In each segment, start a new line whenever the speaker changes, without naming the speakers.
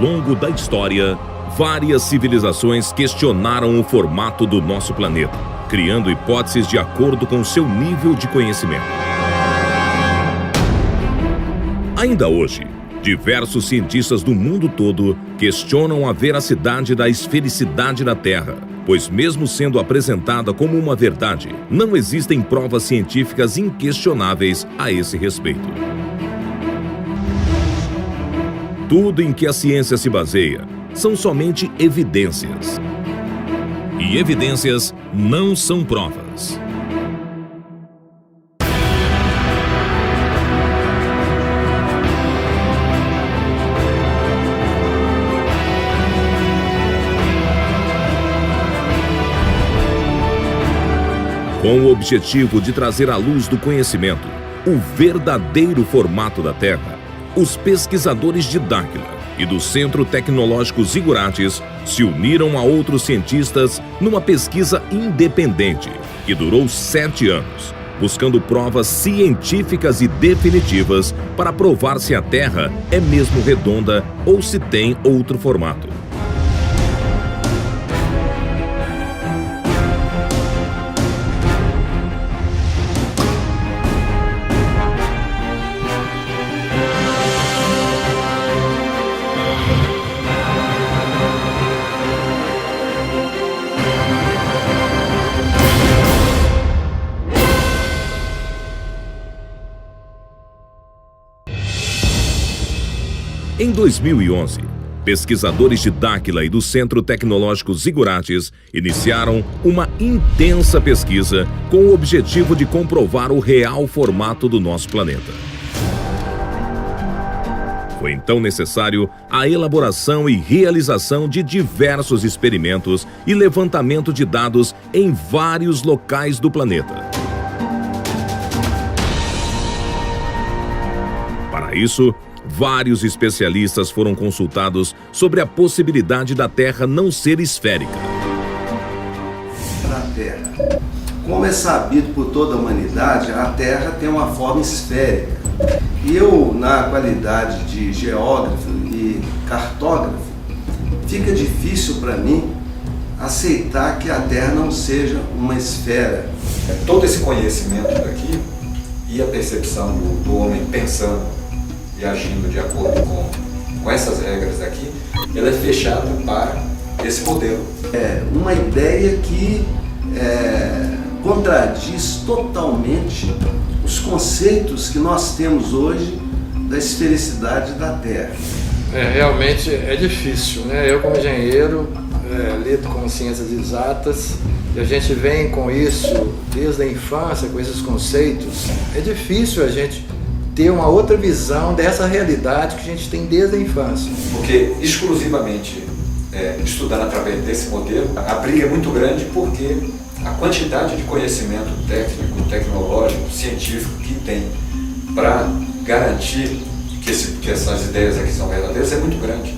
longo da história, várias civilizações questionaram o formato do nosso planeta, criando hipóteses de acordo com seu nível de conhecimento. Ainda hoje, diversos cientistas do mundo todo questionam a veracidade da esfericidade da Terra, pois mesmo sendo apresentada como uma verdade, não existem provas científicas inquestionáveis a esse respeito. Tudo em que a ciência se baseia são somente evidências. E evidências não são provas. Com o objetivo de trazer à luz do conhecimento o verdadeiro formato da Terra, os pesquisadores de Dáquila e do Centro Tecnológico Zigurates se uniram a outros cientistas numa pesquisa independente que durou 7 anos, buscando provas científicas e definitivas para provar se a Terra é mesmo redonda ou se tem outro formato. Em 2011, pesquisadores de Dáquila e do Centro Tecnológico Zigurates iniciaram uma intensa pesquisa com o objetivo de comprovar o real formato do nosso planeta. Foi então necessário a elaboração e realização de diversos experimentos e levantamento de dados em vários locais do planeta. Para isso, vários especialistas foram consultados sobre a possibilidade da Terra não ser esférica.
Na Terra, como é sabido por toda a humanidade, a Terra tem uma forma esférica. E eu, na qualidade de geógrafo e cartógrafo, fica difícil para mim aceitar que a Terra não seja uma esfera.
Todo esse conhecimento daqui e a percepção do homem pensando e agindo de acordo com essas regras aqui, ela é fechada para esse modelo.
É uma ideia que contradiz totalmente os conceitos que nós temos hoje da esfericidade da Terra.
Realmente é difícil, né? Eu, como engenheiro, lido com ciências exatas, e a gente vem com isso desde a infância, com esses conceitos. É difícil a gente ter uma outra visão dessa realidade que a gente tem desde a infância.
Porque exclusivamente estudando através desse modelo, a briga é muito grande porque a quantidade de conhecimento técnico, tecnológico, científico que tem para garantir que essas ideias aqui são verdadeiras é muito grande.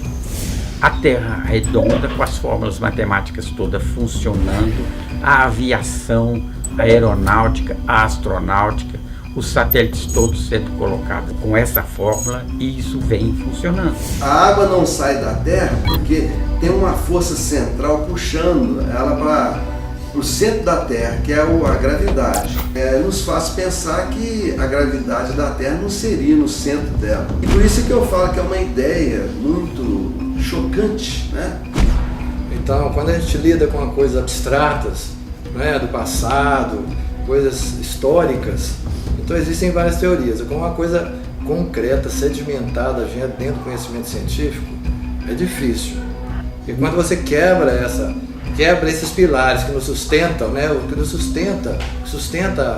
A Terra redonda, com as fórmulas matemáticas todas funcionando, a aviação, a aeronáutica, a astronáutica, os satélites todos sendo colocados com essa fórmula, e isso vem funcionando.
A água não sai da Terra porque tem uma força central puxando ela para o centro da Terra, que é a gravidade. Nos faz pensar que a gravidade da Terra não seria no centro dela. E por isso que eu falo que é uma ideia muito chocante, né?
Então, quando a gente lida com coisas abstratas, né, do passado, coisas históricas, então existem várias teorias. Com uma coisa concreta, sedimentada dentro do conhecimento científico, é difícil. E quando você quebra esses pilares que nos sustentam, né, o que nos sustenta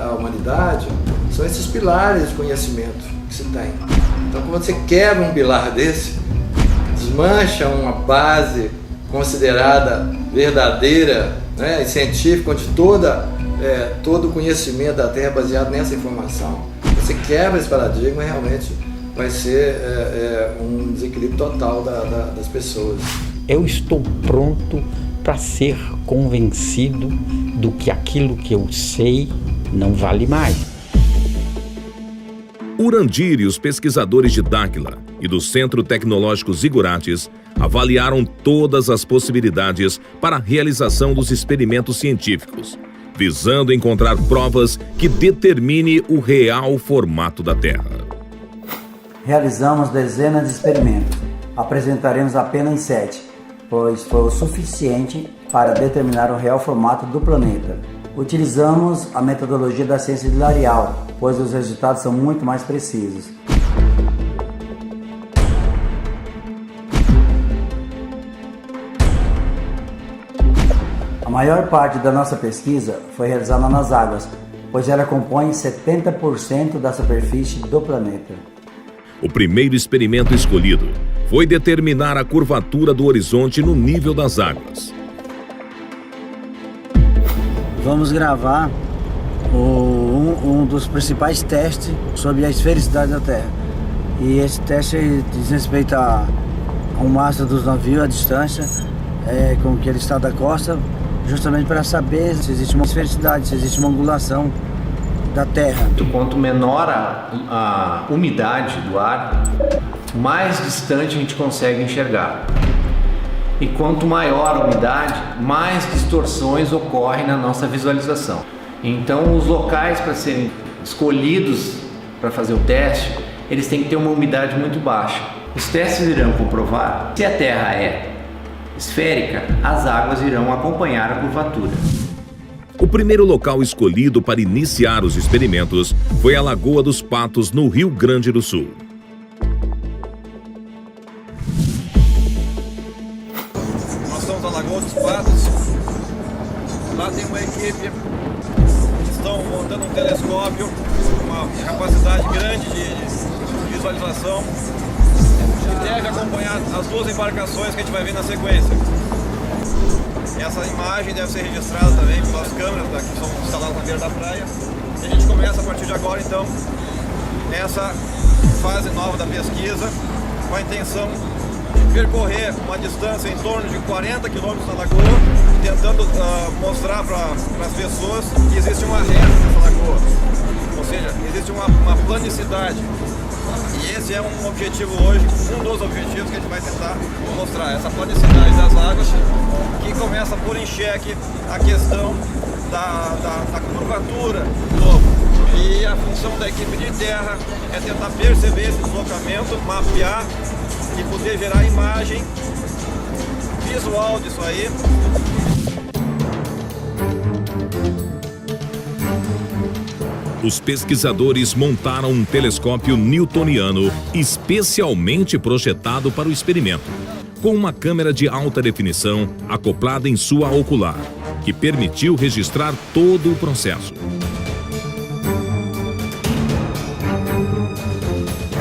a humanidade, são esses pilares de conhecimento que se tem. Então, quando você quebra um pilar desse, desmancha uma base considerada verdadeira, né, e científica, onde todo o conhecimento da Terra é baseado nessa informação. Você quebra esse paradigma, realmente vai ser um desequilíbrio total das pessoas.
Eu estou pronto para ser convencido do que aquilo que eu sei não vale mais.
Urandir e os pesquisadores de Dáquila e do Centro Tecnológico Zigurates avaliaram todas as possibilidades para a realização dos experimentos científicos, visando encontrar provas que determine o real formato da Terra.
Realizamos dezenas de experimentos. Apresentaremos apenas 7, pois foi o suficiente para determinar o real formato do planeta. Utilizamos a metodologia da ciência de L'Arial, pois os resultados são muito mais precisos. A maior parte da nossa pesquisa foi realizada nas águas, pois ela compõe 70% da superfície do planeta.
O primeiro experimento escolhido foi determinar a curvatura do horizonte no nível das águas.
Vamos gravar um dos principais testes sobre a esfericidade da Terra. E esse teste diz respeito ao mastro dos navios, a distância com que ele está da costa, justamente para saber se existe uma esfericidade, se existe uma angulação da Terra.
Quanto menor a umidade do ar, mais distante a gente consegue enxergar. E quanto maior a umidade, mais distorções ocorrem na nossa visualização. Então, os locais para serem escolhidos para fazer o teste, eles têm que ter uma umidade muito baixa. Os testes irão comprovar se a Terra é esférica, as águas irão acompanhar a curvatura.
O primeiro local escolhido para iniciar os experimentos foi a Lagoa dos Patos, no Rio Grande do Sul.
Nós estamos na Lagoa dos Patos. Lá tem uma equipe que estão montando um telescópio com uma capacidade grande de visualização, que deve acompanhar as duas embarcações que a gente vai ver na sequência. Essa imagem deve ser registrada também pelas câmeras que são instaladas na beira da praia. E a gente começa a partir de agora, então, essa fase nova da pesquisa, com a intenção de percorrer uma distância em torno de 40 quilômetros na lagoa, tentando mostrar para as pessoas que existe uma reta nessa lagoa, ou seja, existe uma planicidade. E esse é um objetivo hoje, um dos objetivos que a gente vai tentar mostrar, essa planicidade das águas, que começa a pôr em xeque a questão da curvatura do globo. E a função da equipe de terra é tentar perceber esse deslocamento, mapear e poder gerar imagem visual disso aí.
Os pesquisadores montaram um telescópio newtoniano especialmente projetado para o experimento, com uma câmera de alta definição acoplada em sua ocular, que permitiu registrar todo o processo.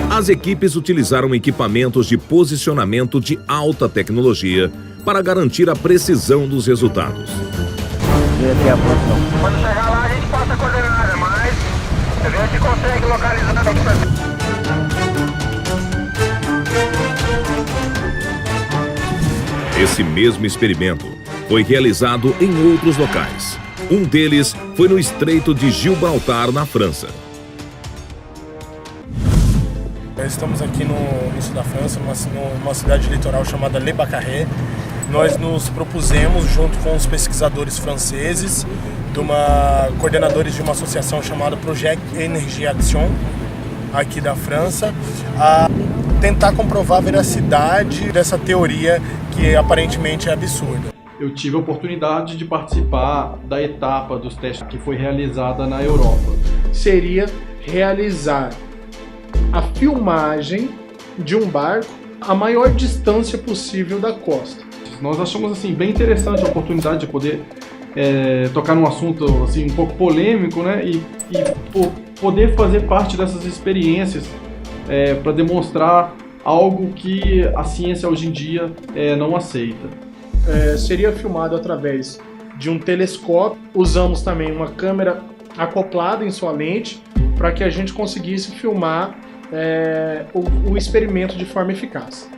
As equipes utilizaram equipamentos de posicionamento de alta tecnologia para garantir a precisão dos resultados.
Quando chegar lá, a gente passa a coordenada, mas a gente consegue localizar aqui.
Esse mesmo experimento foi realizado em outros locais. Um deles foi no Estreito de Gibraltar, na França.
Estamos aqui no sul da França, numa cidade litoral chamada Le Baccaré. Nós nos propusemos, junto com os pesquisadores franceses, coordenadores de uma associação chamada Projet Énergie Action, aqui da França, a tentar comprovar a veracidade dessa teoria que aparentemente é absurda.
Eu tive a oportunidade de participar da etapa dos testes que foi realizada na Europa.
Seria realizar a filmagem de um barco a maior distância possível da costa.
Nós achamos assim bem interessante a oportunidade de poder tocar num assunto assim um pouco polêmico, né? E poder fazer parte dessas experiências para demonstrar algo que a ciência hoje em dia não aceita.
Seria filmado através de um telescópio. Usamos também uma câmera acoplada em sua lente para que a gente conseguisse filmar o experimento de forma eficaz.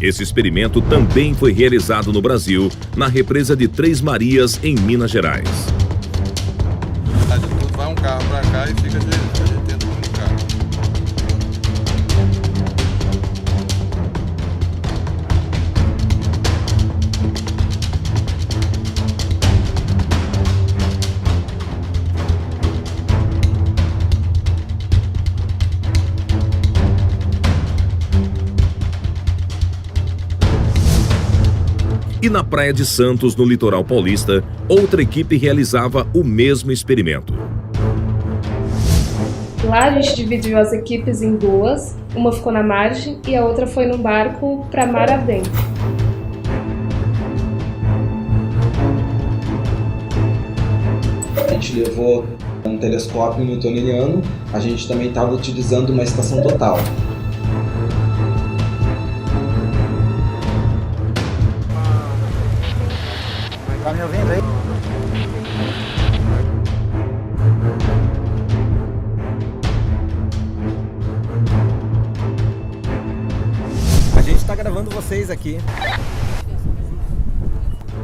Esse experimento também foi realizado no Brasil, na represa de Três Marias, em Minas Gerais.
Vai um carro para cá e fica tenta comunicar.
E na Praia de Santos, no litoral paulista, outra equipe realizava o mesmo experimento.
Lá a gente dividiu as equipes em duas, uma ficou na margem e a outra foi num barco para mar adentro.
A gente levou um telescópio newtoniano, a gente também estava utilizando uma estação total.
Tá me ouvindo aí?
A gente tá gravando vocês aqui.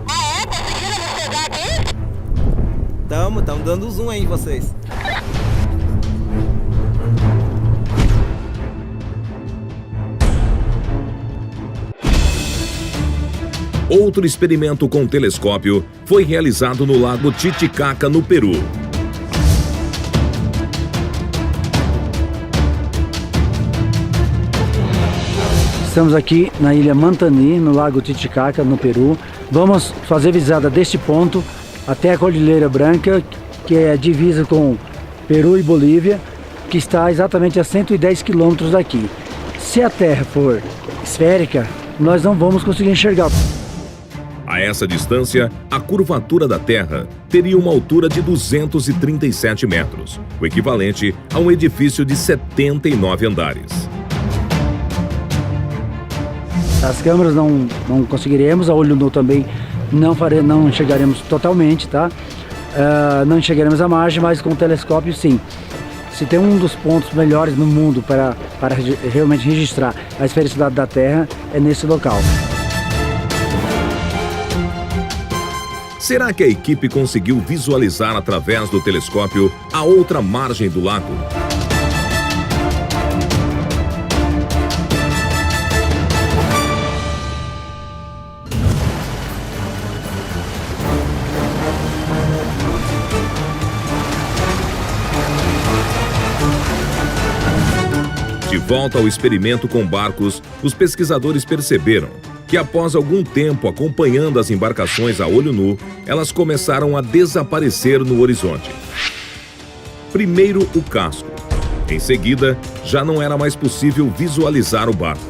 Ah, é? Conseguiram me pegar aqui?
Tamo dando zoom aí em vocês.
Outro experimento com telescópio foi realizado no Lago Titicaca, no Peru.
Estamos aqui na ilha Mantani, no Lago Titicaca, no Peru. Vamos fazer visada deste ponto até a Cordilheira Branca, que é a divisa com Peru e Bolívia, que está exatamente a 110 quilômetros daqui. Se a Terra for esférica, nós não vamos conseguir enxergar.
A essa distância, a curvatura da Terra teria uma altura de 237 metros, o equivalente a um edifício de 79 andares.
As câmeras não conseguiremos, a olho nu também não enxergaremos totalmente, tá? Não enxergaremos a margem, mas com o telescópio sim. Se tem um dos pontos melhores no mundo para realmente registrar a esfericidade da Terra, é nesse local.
Será que a equipe conseguiu visualizar através do telescópio a outra margem do lago? De volta ao experimento com barcos, os pesquisadores perceberam que após algum tempo acompanhando as embarcações a olho nu, elas começaram a desaparecer no horizonte. Primeiro o casco. Em seguida, já não era mais possível visualizar o barco.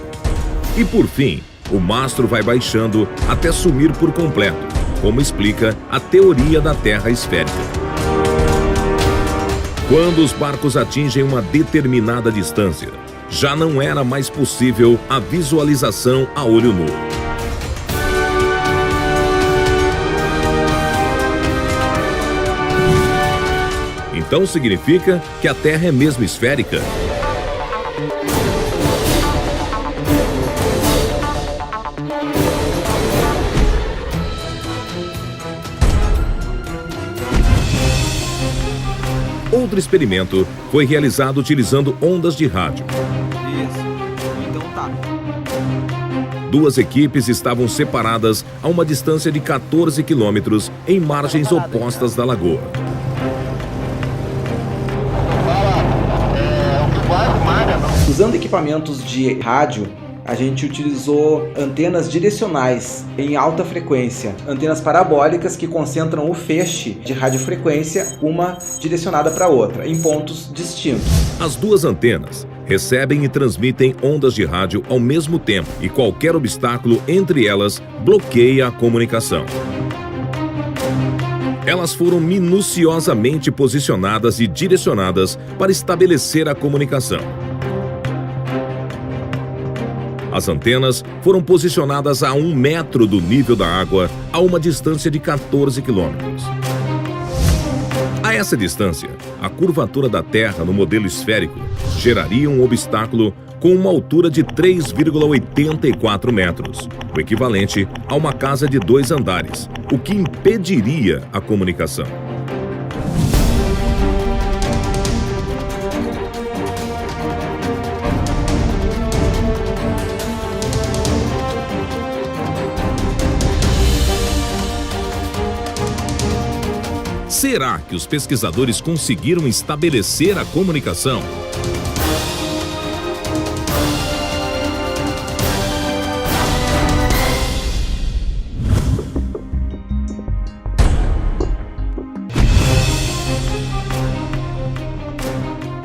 E por fim, o mastro vai baixando até sumir por completo, como explica a teoria da Terra esférica. Quando os barcos atingem uma determinada distância, já não era mais possível a visualização a olho nu. Então significa que a Terra é mesmo esférica? Outro experimento foi realizado utilizando ondas de rádio.
Isso. Então tá.
Duas equipes estavam separadas a uma distância de 14 quilômetros em margens opostas da lagoa.
Usando equipamentos de rádio, a gente utilizou antenas direcionais em alta frequência, antenas parabólicas que concentram o feixe de radiofrequência, uma direcionada para a outra, em pontos distintos.
As duas antenas recebem e transmitem ondas de rádio ao mesmo tempo e qualquer obstáculo entre elas bloqueia a comunicação. Elas foram minuciosamente posicionadas e direcionadas para estabelecer a comunicação. As antenas foram posicionadas a 1 metro do nível da água, a uma distância de 14 quilômetros. A essa distância, a curvatura da Terra no modelo esférico geraria um obstáculo com uma altura de 3,84 metros, o equivalente a uma casa de 2 andares, o que impediria a comunicação. Será que os pesquisadores conseguiram estabelecer a comunicação?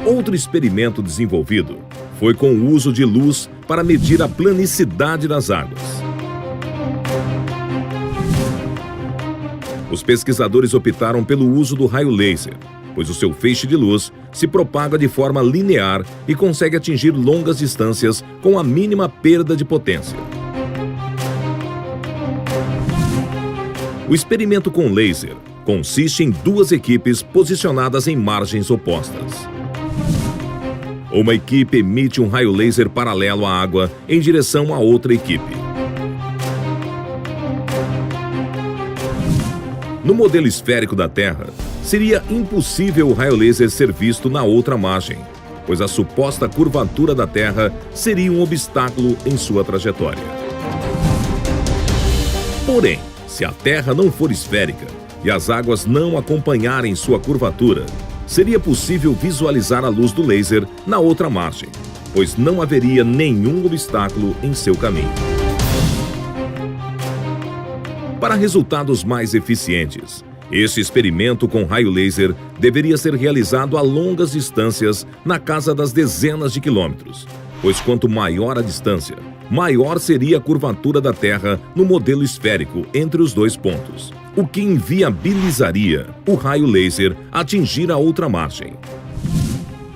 Outro experimento desenvolvido foi com o uso de luz para medir a planicidade das águas. Os pesquisadores optaram pelo uso do raio laser, pois o seu feixe de luz se propaga de forma linear e consegue atingir longas distâncias com a mínima perda de potência. O experimento com laser consiste em 2 equipes posicionadas em margens opostas. Uma equipe emite um raio laser paralelo à água em direção à outra equipe. No modelo esférico da Terra, seria impossível o raio laser ser visto na outra margem, pois a suposta curvatura da Terra seria um obstáculo em sua trajetória. Porém, se a Terra não for esférica e as águas não acompanharem sua curvatura, seria possível visualizar a luz do laser na outra margem, pois não haveria nenhum obstáculo em seu caminho. Para resultados mais eficientes, este experimento com raio laser deveria ser realizado a longas distâncias na casa das dezenas de quilômetros, pois quanto maior a distância, maior seria a curvatura da Terra no modelo esférico entre os 2 pontos, o que inviabilizaria o raio laser atingir a outra margem.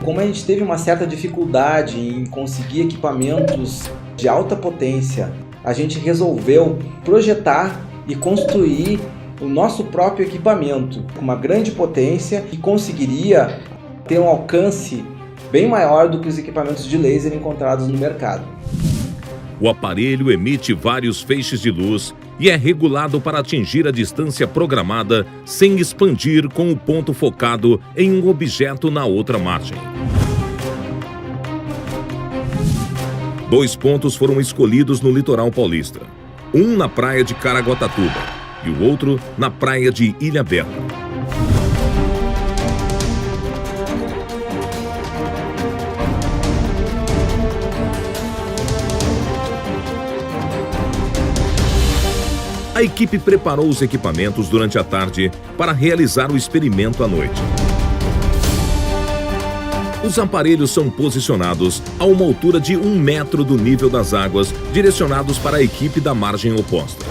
Como a gente teve uma certa dificuldade em conseguir equipamentos de alta potência, a gente resolveu projetar e construir o nosso próprio equipamento com uma grande potência que conseguiria ter um alcance bem maior do que os equipamentos de laser encontrados no mercado.
O aparelho emite vários feixes de luz e é regulado para atingir a distância programada sem expandir com o ponto focado em um objeto na outra margem. 2 pontos foram escolhidos no litoral paulista. Um na praia de Caraguatatuba e o outro na praia de Ilhabela. A equipe preparou os equipamentos durante a tarde para realizar o experimento à noite. Os aparelhos são posicionados a uma altura de 1 metro do nível das águas, direcionados para a equipe da margem oposta.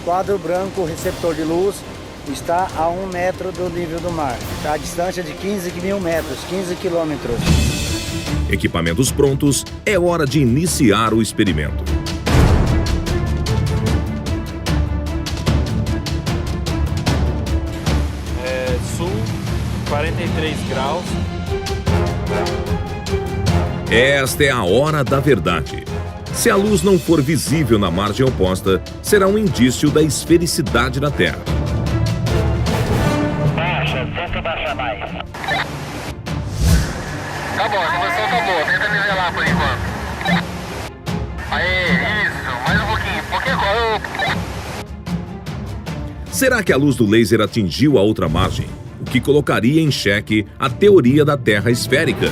Quadro branco, receptor de luz, está a 1 metro do nível do mar. Está a distância de 15 mil metros, 15 quilômetros.
Equipamentos prontos, é hora de iniciar o experimento.
Sul, 43 graus.
Esta é a hora da verdade. Se a luz não for visível na margem oposta, será um indício da esfericidade da Terra.
Baixa, tenta baixar mais. Tá bom, a situação tá boa, tenta nivelar por enquanto. Aê, isso, mais um pouquinho
Será que a luz do laser atingiu a outra margem, o que colocaria em xeque a teoria da Terra esférica?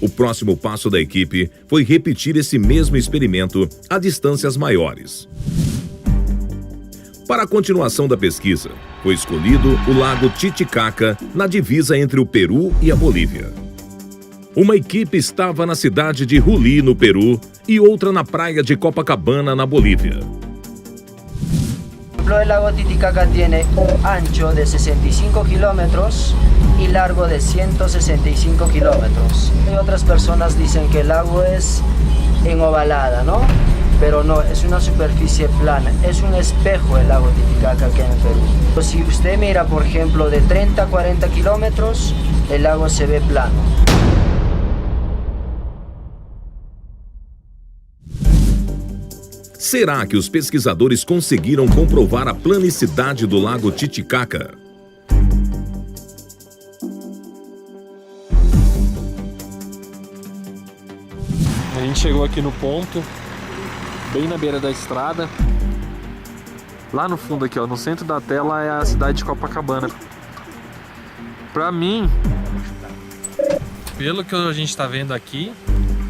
O próximo passo da equipe foi repetir esse mesmo experimento a distâncias maiores. Para a continuação da pesquisa, foi escolhido o lago Titicaca, na divisa entre o Peru e a Bolívia. Uma equipe estava na cidade de Juli, no Peru, e outra na praia de Copacabana, na Bolívia.
El lago Titicaca tiene un ancho de 65 kilómetros y largo de 165 kilómetros. Y otras personas dicen que el lago es en ovalada, ¿no? Pero no, es una superficie plana, es un espejo el lago Titicaca aquí en el Perú. Pues si usted mira, por ejemplo, de 30 a 40 kilómetros, el lago se ve plano.
Será que os pesquisadores conseguiram comprovar a planicidade do lago Titicaca?
A gente chegou aqui no ponto, bem na beira da estrada. Lá no fundo aqui, ó, no centro da tela é a cidade de Copacabana. Pra mim, pelo que a gente está vendo aqui,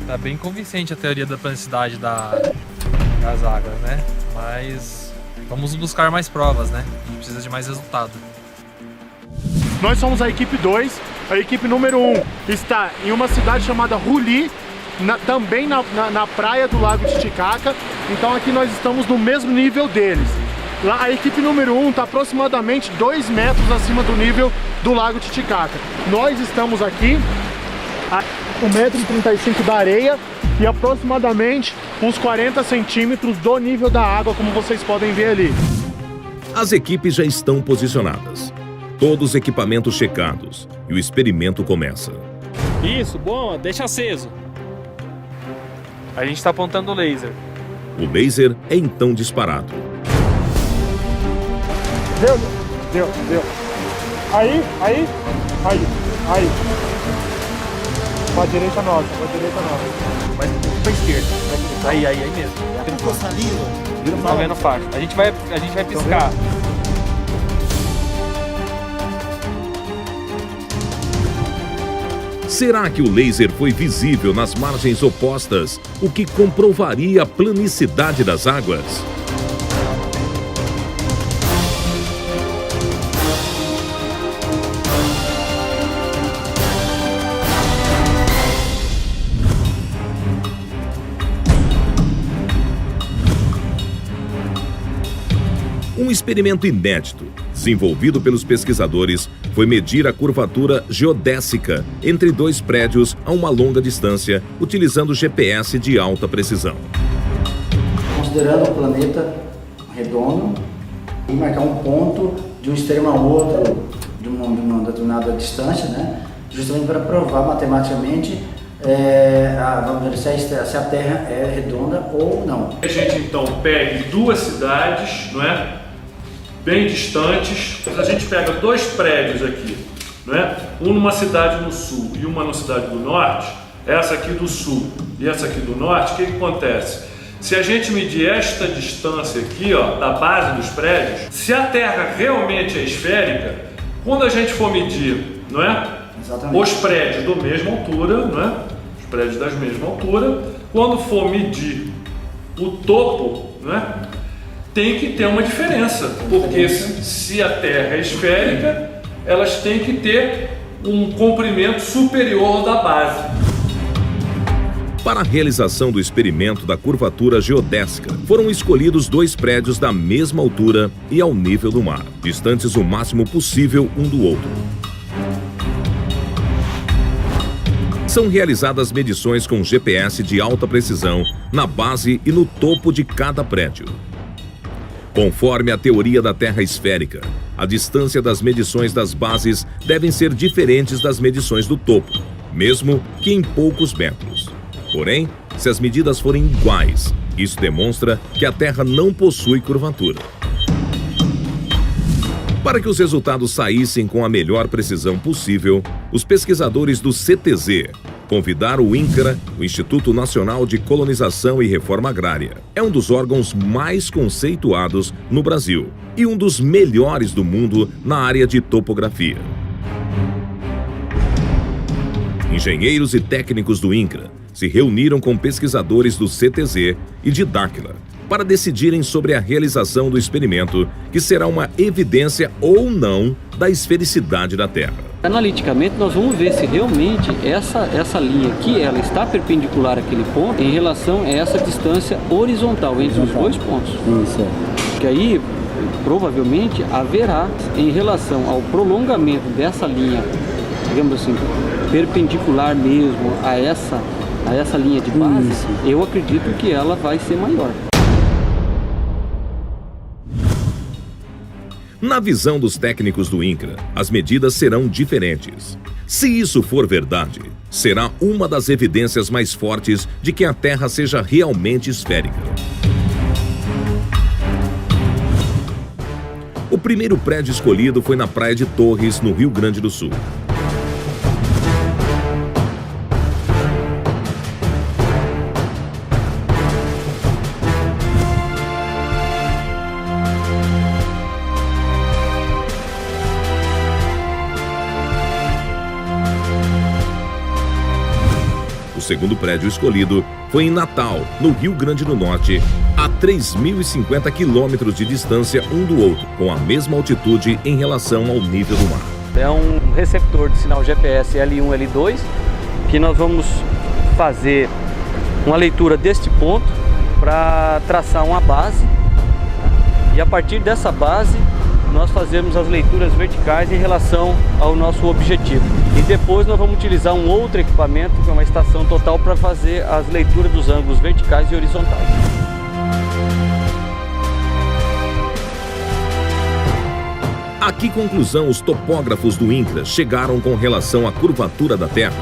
tá bem convincente a teoria da planicidade das águas, né? Mas vamos buscar mais provas, né? A gente precisa de mais resultado.
Nós somos a equipe 2, a equipe número 1 está em uma cidade chamada Ruli, também na praia do lago Titicaca, então aqui nós estamos no mesmo nível deles. Lá a equipe número 1 está aproximadamente 2 metros acima do nível do lago Titicaca. Nós estamos aqui a 1,35 m da areia e aproximadamente uns 40 centímetros do nível da água, como vocês podem ver ali.
As equipes já estão posicionadas, todos os equipamentos checados e o experimento começa.
Isso, bom, deixa aceso. A gente está apontando o laser.
O laser é então disparado.
Deu. Aí. Pra direita nossa.
Vai pra esquerda. Aí mesmo.
Ficou saliva.
Tá vendo faixa. A gente vai piscar.
Será que o laser foi visível nas margens opostas, o que comprovaria a planicidade das águas? Um experimento inédito, desenvolvido pelos pesquisadores, foi medir a curvatura geodésica entre dois prédios a uma longa distância, utilizando GPS de alta precisão.
Considerando o planeta redondo e marcar um ponto de um extremo ao outro de uma determinada distância, né? Justamente para provar matematicamente vamos dizer, se a Terra é redonda ou não.
A gente então pegue duas cidades, não é? Bem distantes. A gente pega dois prédios aqui, não é? Um numa cidade no sul e uma na cidade do norte. Essa aqui do sul e essa aqui do norte. O que acontece? Se a gente medir esta distância aqui, ó, da base dos prédios, se a Terra realmente é esférica, quando a gente for medir, não é?
Exatamente.
Os prédios da mesma altura, não é? Os prédios da mesma altura, quando for medir o topo, não é? Tem que ter uma diferença, porque se a Terra é esférica, elas têm que ter um comprimento superior da base.
Para a realização do experimento da curvatura geodésica, foram escolhidos dois prédios da mesma altura e ao nível do mar, distantes o máximo possível um do outro. São realizadas medições com GPS de alta precisão na base e no topo de cada prédio. Conforme a teoria da Terra esférica, a distância das medições das bases devem ser diferentes das medições do topo, mesmo que em poucos metros. Porém, se as medidas forem iguais, isso demonstra que a Terra não possui curvatura. Para que os resultados saíssem com a melhor precisão possível, os pesquisadores do CTZ convidaram o INCRA, o Instituto Nacional de Colonização e Reforma Agrária. É um dos órgãos mais conceituados no Brasil e um dos melhores do mundo na área de topografia. Engenheiros e técnicos do INCRA se reuniram com pesquisadores do CTZ e de Dáquila para decidirem sobre a realização do experimento, que será uma evidência ou não da esfericidade da Terra.
Analiticamente, nós vamos ver se realmente essa linha aqui, ela está perpendicular àquele ponto em relação a essa distância horizontal entre os dois pontos.
Isso.
Que aí provavelmente haverá, em relação ao prolongamento dessa linha, digamos assim, perpendicular mesmo a essa linha de base, eu acredito que ela vai ser maior.
Na visão dos técnicos do INCRA, as medidas serão diferentes. Se isso for verdade, será uma das evidências mais fortes de que a Terra seja realmente esférica. O primeiro prédio escolhido foi na Praia de Torres, no Rio Grande do Sul. O segundo prédio escolhido foi em Natal, no Rio Grande do Norte, a 3.050 quilômetros de distância um do outro, com a mesma altitude em relação ao nível do mar.
É um receptor de sinal GPS L1, L2, que nós vamos fazer uma leitura deste ponto para traçar uma base, e a partir dessa base nós fazemos as leituras verticais em relação ao nosso objetivo. E depois nós vamos utilizar um outro equipamento, que é uma estação total, para fazer as leituras dos ângulos verticais e horizontais.
A que conclusão os topógrafos do INCRA chegaram com relação à curvatura da Terra?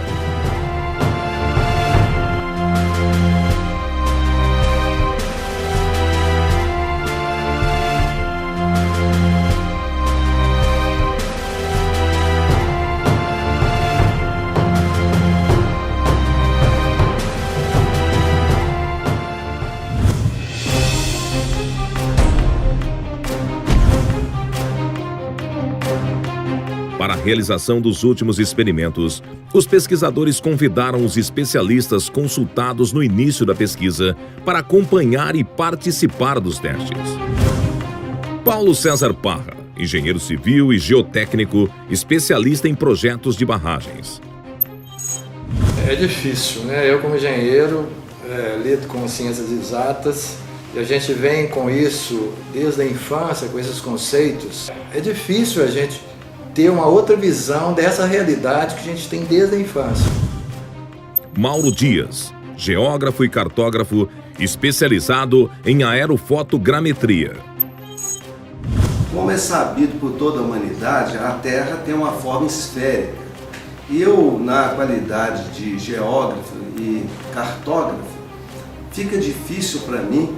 Para a realização dos últimos experimentos, os pesquisadores convidaram os especialistas consultados no início da pesquisa para acompanhar e participar dos testes. Paulo César Parra, engenheiro civil e geotécnico, especialista em projetos de barragens.
É difícil, né? Eu como engenheiro lido com ciências exatas e a gente vem com isso desde a infância, com esses conceitos. É difícil a gente ter uma outra visão dessa realidade que a gente tem desde a infância.
Mauro Dias, geógrafo e cartógrafo, especializado em aerofotogrametria.
Como é sabido por toda a humanidade, a Terra tem uma forma esférica. E eu, na qualidade de geógrafo e cartógrafo, fica difícil para mim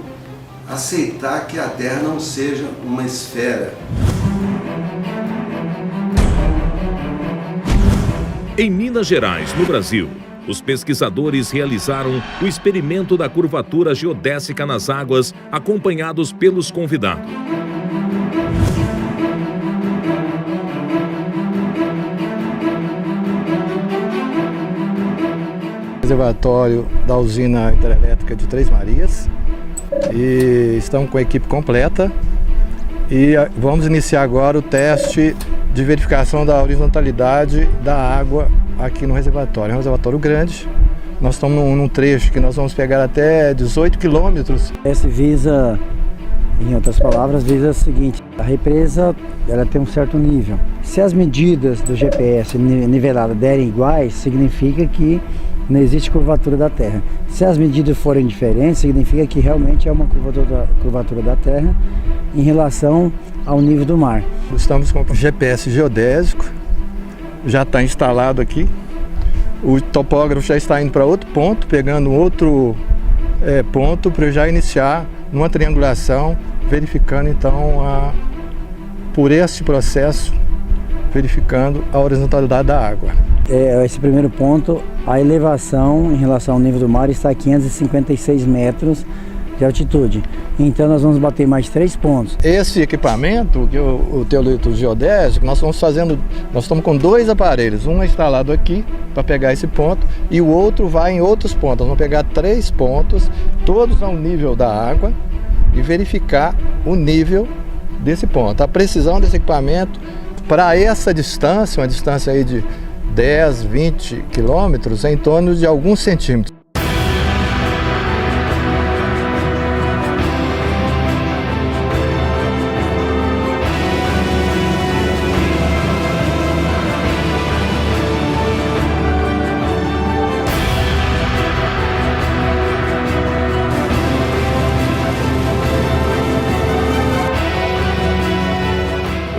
aceitar que a Terra não seja uma esfera.
Em Minas Gerais, no Brasil, os pesquisadores realizaram o experimento da curvatura geodésica nas águas, acompanhados pelos convidados.
Reservatório da usina hidrelétrica de Três Marias e estamos com a equipe completa e vamos iniciar agora o teste de verificação da horizontalidade da água aqui no reservatório. É um reservatório grande, nós estamos num trecho que nós vamos pegar até 18 quilômetros.
Esse visa, em outras palavras, visa o seguinte: a represa ela tem um certo nível. Se as medidas do GPS nivelada derem iguais, significa que não existe curvatura da Terra. Se as medidas forem diferentes, significa que realmente é uma curvatura da Terra em relação ao nível do mar.
Estamos com o GPS geodésico, já está instalado aqui. O topógrafo já está indo para outro ponto, pegando outro ponto para já iniciar numa triangulação, verificando então por esse processo, verificando a horizontalidade da água.
Esse primeiro ponto, a elevação em relação ao nível do mar está a 556 metros de altitude. Então nós vamos bater mais 3 pontos.
Esse equipamento, que o teolito geodésico, nós estamos com 2 aparelhos. Um é instalado aqui para pegar esse ponto e o outro vai em outros pontos. Nós vamos pegar 3 pontos, todos ao nível da água, e verificar o nível desse ponto. A precisão desse equipamento para essa distância, uma distância aí de 10, 20 quilômetros, é em torno de alguns centímetros.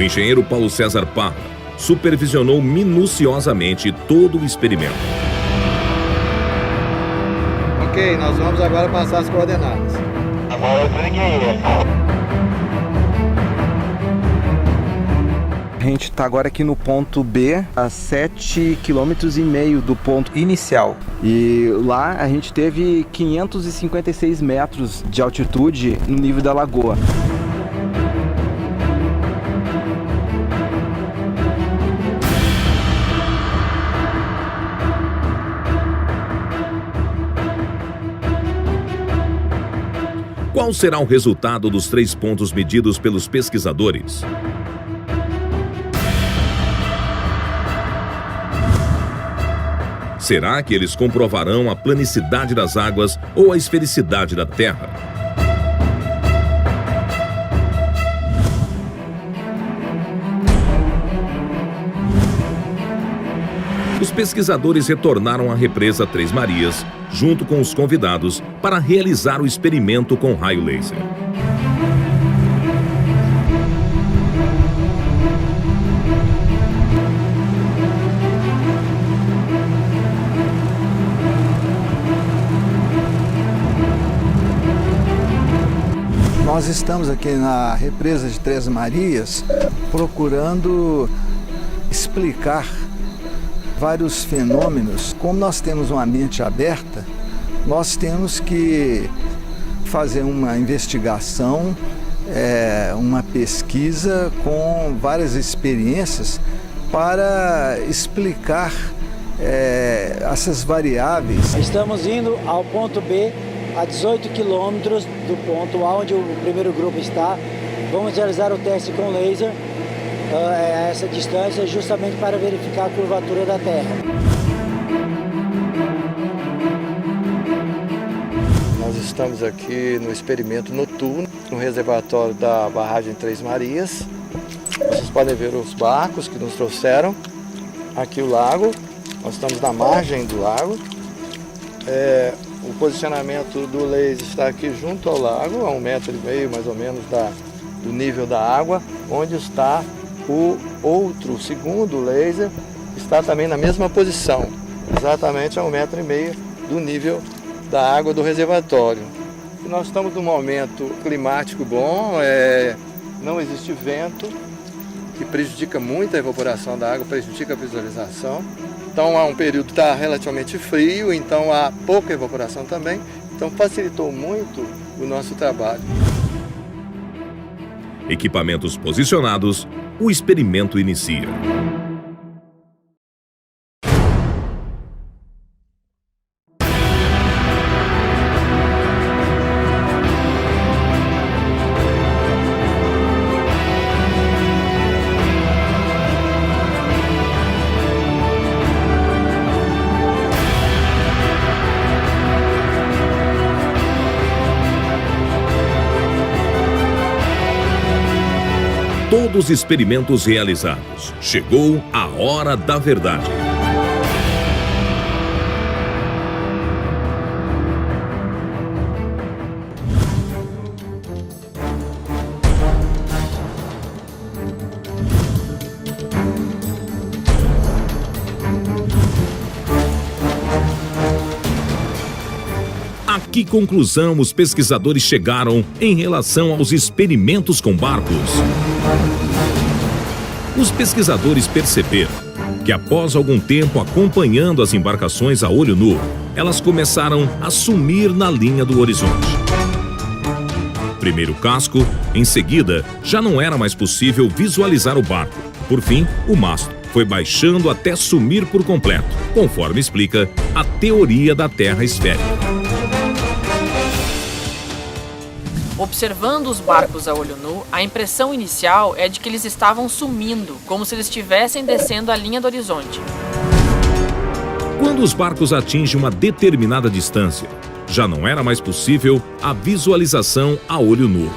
O engenheiro Paulo César Parra supervisionou minuciosamente todo o experimento.
Ok, nós vamos agora passar as coordenadas.
Agora eu liguei.
A gente está agora aqui no ponto B, a 7,5 km do ponto inicial. E lá a gente teve 556 metros de altitude no nível da lagoa.
Qual será o resultado dos 3 pontos medidos pelos pesquisadores? Será que eles comprovarão a planicidade das águas ou a esfericidade da Terra? Os pesquisadores retornaram à represa Três Marias, junto com os convidados, para realizar o experimento com raio laser.
Nós estamos aqui na represa de Três Marias procurando explicar vários fenômenos. Como nós temos uma mente aberta, nós temos que fazer uma investigação, uma pesquisa com várias experiências para explicar essas variáveis.
Estamos indo ao ponto B, a 18 quilômetros do ponto onde o primeiro grupo está. Vamos realizar o teste com laser a essa distância, justamente para verificar a curvatura da Terra.
Nós estamos aqui no experimento noturno, no reservatório da barragem Três Marias. Vocês podem ver os barcos que nos trouxeram. Aqui o lago, nós estamos na margem do lago. O posicionamento do laser está aqui junto ao lago, a 1,5 metro mais ou menos do nível da água, onde está o segundo laser, está também na mesma posição, exatamente a 1,5 metro do nível da água do reservatório. E nós estamos num momento climático bom, não existe vento, que prejudica muito a evaporação da água, prejudica a visualização. Então há um período que está relativamente frio, então há pouca evaporação também, então facilitou muito o nosso trabalho.
Equipamentos posicionados, o experimento inicia. Todos os experimentos realizados. Chegou a hora da verdade. A que conclusão os pesquisadores chegaram em relação aos experimentos com barcos? Os pesquisadores perceberam que após algum tempo acompanhando as embarcações a olho nu, elas começaram a sumir na linha do horizonte. Primeiro o casco, em seguida, já não era mais possível visualizar o barco. Por fim, o mastro foi baixando até sumir por completo, conforme explica a teoria da Terra esférica.
Observando os barcos a olho nu, a impressão inicial é de que eles estavam sumindo, como se eles estivessem descendo a linha do horizonte.
Quando os barcos atingem uma determinada distância, já não era mais possível a visualização a olho nu.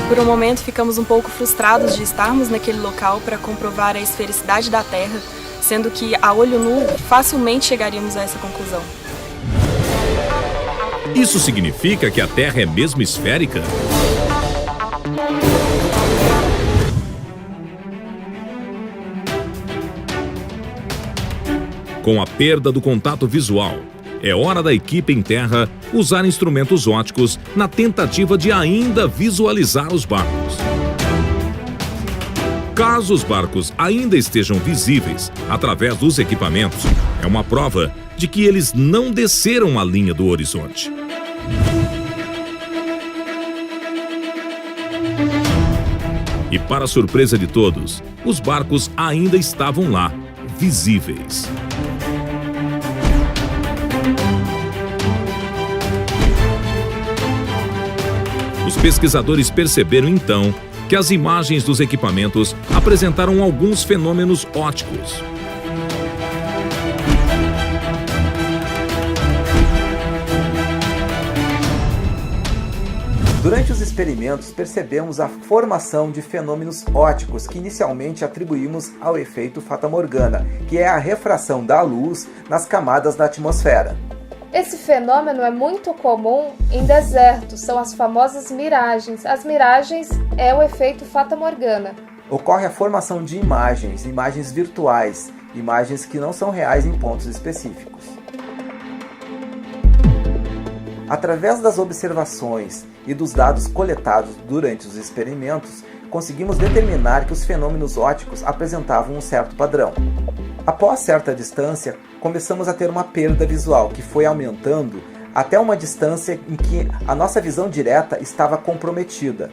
Por um momento ficamos um pouco frustrados de estarmos naquele local para comprovar a esfericidade da Terra, sendo que a olho nu facilmente chegaríamos a essa conclusão.
Isso significa que a Terra é mesmo esférica? Com a perda do contato visual, é hora da equipe em terra usar instrumentos ópticos na tentativa de ainda visualizar os barcos. Caso os barcos ainda estejam visíveis através dos equipamentos, é uma prova de que eles não desceram a linha do horizonte. E para surpresa de todos, os barcos ainda estavam lá, visíveis. Os pesquisadores perceberam então que as imagens dos equipamentos apresentaram alguns fenômenos ópticos.
Durante os experimentos, percebemos a formação de fenômenos ópticos que inicialmente atribuímos ao efeito fatamorgana, que é a refração da luz nas camadas da atmosfera.
Esse fenômeno é muito comum em desertos, são as famosas miragens. As miragens é o efeito fatamorgana.
Ocorre a formação de imagens virtuais, imagens que não são reais em pontos específicos. Através das observações e dos dados coletados durante os experimentos, conseguimos determinar que os fenômenos ópticos apresentavam um certo padrão. Após certa distância, começamos a ter uma perda visual, que foi aumentando até uma distância em que a nossa visão direta estava comprometida.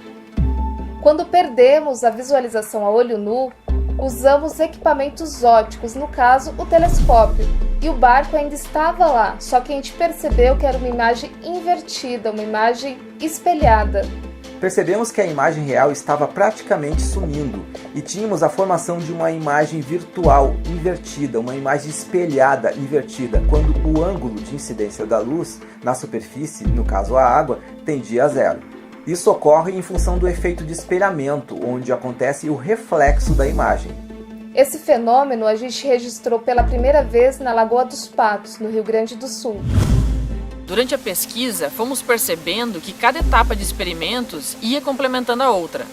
Quando perdemos a visualização a olho nu, usamos equipamentos ópticos, no caso o telescópio, e o barco ainda estava lá, só que a gente percebeu que era uma imagem invertida, uma imagem espelhada.
Percebemos que a imagem real estava praticamente sumindo e tínhamos a formação de uma imagem virtual invertida, uma imagem espelhada invertida, quando o ângulo de incidência da luz na superfície, no caso a água, tendia a zero. Isso ocorre em função do efeito de espelhamento, onde acontece o reflexo da imagem.
Esse fenômeno a gente registrou pela primeira vez na Lagoa dos Patos, no Rio Grande do Sul.
Durante a pesquisa, fomos percebendo que cada etapa de experimentos ia complementando a outra.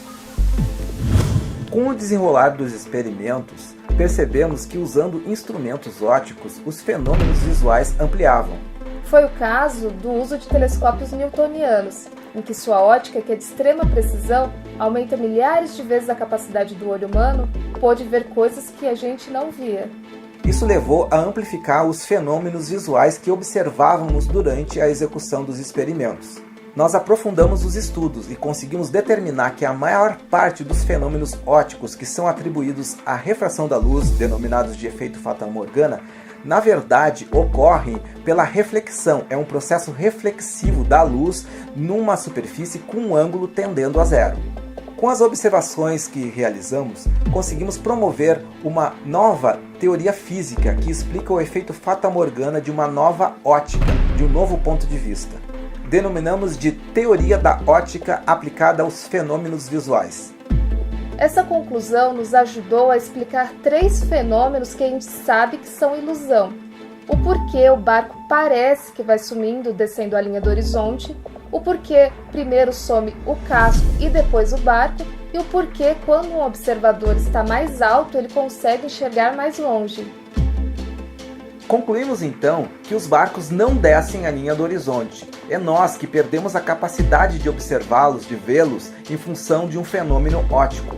Com o desenrolar dos experimentos, percebemos que usando instrumentos ópticos, os fenômenos visuais ampliavam.
Foi o caso do uso de telescópios newtonianos, em que sua ótica, que é de extrema precisão, aumenta milhares de vezes a capacidade do olho humano, pôde ver coisas que a gente não via.
Isso levou a amplificar os fenômenos visuais que observávamos durante a execução dos experimentos. Nós aprofundamos os estudos e conseguimos determinar que a maior parte dos fenômenos ópticos que são atribuídos à refração da luz, denominados de efeito fatamorgana, na verdade ocorrem pela reflexão. É um processo reflexivo da luz numa superfície com um ângulo tendendo a zero. Com as observações que realizamos, conseguimos promover uma nova teoria física que explica o efeito fatamorgana de uma nova ótica, de um novo ponto de vista. Denominamos de teoria da ótica aplicada aos fenômenos visuais.
Essa conclusão nos ajudou a explicar 3 fenômenos que a gente sabe que são ilusão. O porquê o barco parece que vai sumindo, descendo a linha do horizonte, o porquê primeiro some o casco e depois o barco, e o porquê quando um observador está mais alto ele consegue enxergar mais longe.
Concluímos então que os barcos não descem a linha do horizonte. É nós que perdemos a capacidade de observá-los, de vê-los, em função de um fenômeno óptico.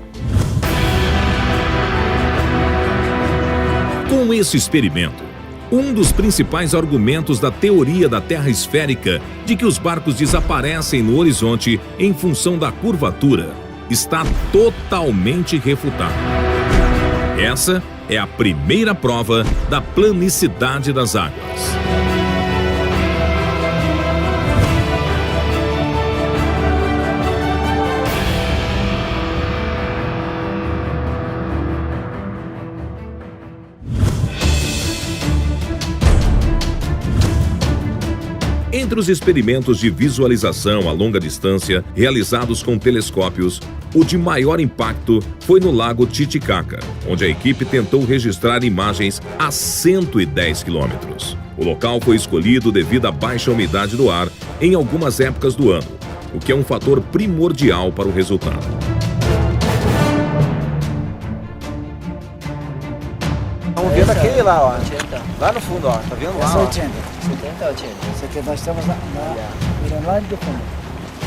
Com esse experimento, um dos principais argumentos da teoria da Terra esférica de que os barcos desaparecem no horizonte em função da curvatura está totalmente refutado. Essa é a primeira prova da planicidade das águas. Entre os experimentos de visualização a longa distância realizados com telescópios, o de maior impacto foi no Lago Titicaca, onde a equipe tentou registrar imagens a 110 quilômetros. O local foi escolhido devido à baixa umidade do ar em algumas épocas do ano, o que é um fator primordial para o resultado.
Estamos vendo aquele lá, ó. Lá no fundo, ó. Tá vendo lá?
Essa
Ó.
80. 70, nós estamos mirando lá do fundo.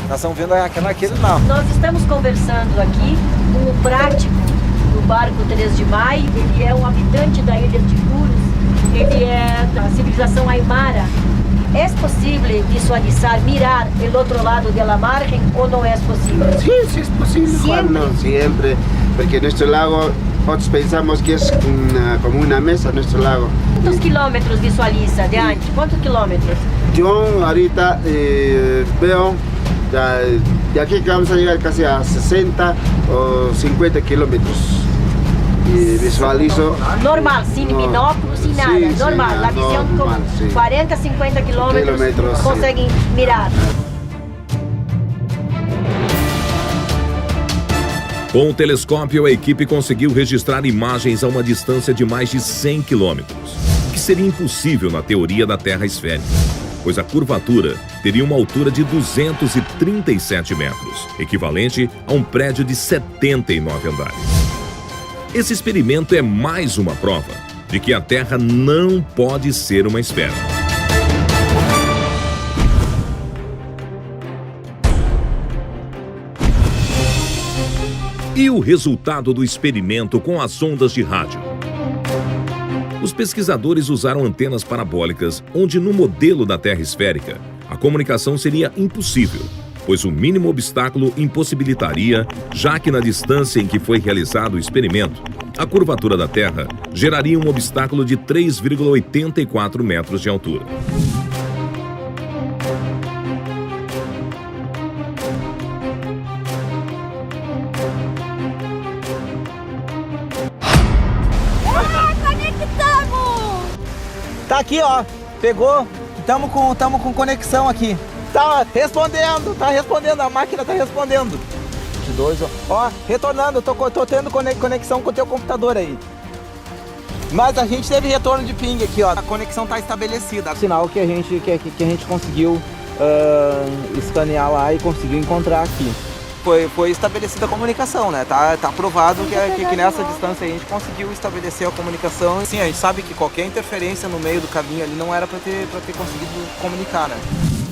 Nós estamos vendo aquele lá.
Nós estamos conversando aqui com o prático do barco 3 de Maio. Ele é um habitante da ilha de Puros. Ele é da civilização Aymara. É possível visualizar, mirar o outro lado da margem ou não é possível?
Sí, sí es posible, Juan, no, siempre, porque nuestro lago, nosotros pensamos que es como una mesa nuestro lago.
Quantos quilômetros visualiza de antes? Quantos quilômetros?
Yo ahorita veo de aquí que vamos a llegar casi a 60 o 50 kilómetros. E visualizo...
Normal, sem binóculo, sem nada,
sim,
normal.
sim,
A visão
normal,
com
sim.
40, 50 quilômetros
sim.
conseguem mirar.
Com o telescópio, a equipe conseguiu registrar imagens a uma distância de mais de 100 quilômetros, o que seria impossível na teoria da Terra esférica, pois a curvatura teria uma altura de 237 metros, equivalente a um prédio de 79 andares. Esse experimento é mais uma prova de que a Terra não pode ser uma esfera. E o resultado do experimento com as ondas de rádio? Os pesquisadores usaram antenas parabólicas, onde no modelo da Terra esférica, a comunicação seria impossível, pois o mínimo obstáculo impossibilitaria, já que na distância em que foi realizado o experimento, a curvatura da Terra geraria um obstáculo de 3,84 metros de altura.
Tá aqui, ó. Pegou. Tamo com conexão aqui. Tá respondendo, a máquina tá respondendo. 22, ó, retornando, tô tendo conexão com o teu computador aí. Mas a gente teve retorno de ping aqui, ó. A conexão tá estabelecida. Sinal que a gente conseguiu escanear lá e conseguiu encontrar aqui. Foi estabelecida a comunicação, né? Tá provado que nessa distância a gente conseguiu estabelecer a comunicação. Sim, a gente sabe que qualquer interferência no meio do caminho ali não era para ter conseguido comunicar, né?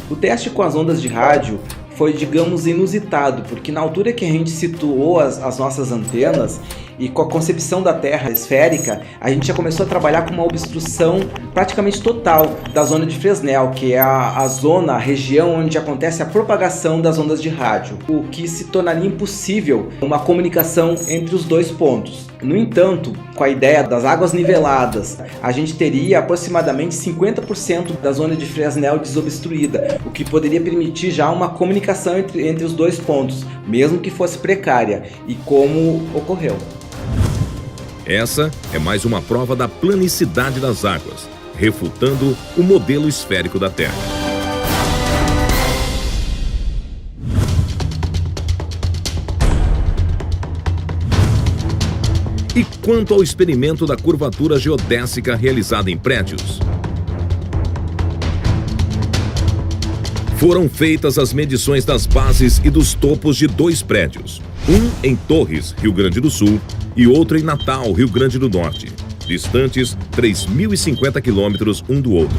O teste com as ondas de rádio foi, digamos, inusitado, porque na altura que a gente situou as nossas antenas e com a concepção da Terra esférica, a gente já começou a trabalhar com uma obstrução praticamente total da zona de Fresnel, que é a região onde acontece a propagação das ondas de rádio, o que se tornaria impossível uma comunicação entre os dois pontos. No entanto, com a ideia das águas niveladas, a gente teria aproximadamente 50% da zona de Fresnel desobstruída, o que poderia permitir já uma comunicação entre os dois pontos, mesmo que fosse precária, e como ocorreu.
Essa é mais uma prova da planicidade das águas, refutando o modelo esférico da Terra. E quanto ao experimento da curvatura geodésica realizada em prédios? Foram feitas as medições das bases e dos topos de 2 prédios, um em Torres, Rio Grande do Sul, e outro em Natal, Rio Grande do Norte, distantes 3.050 quilômetros um do outro.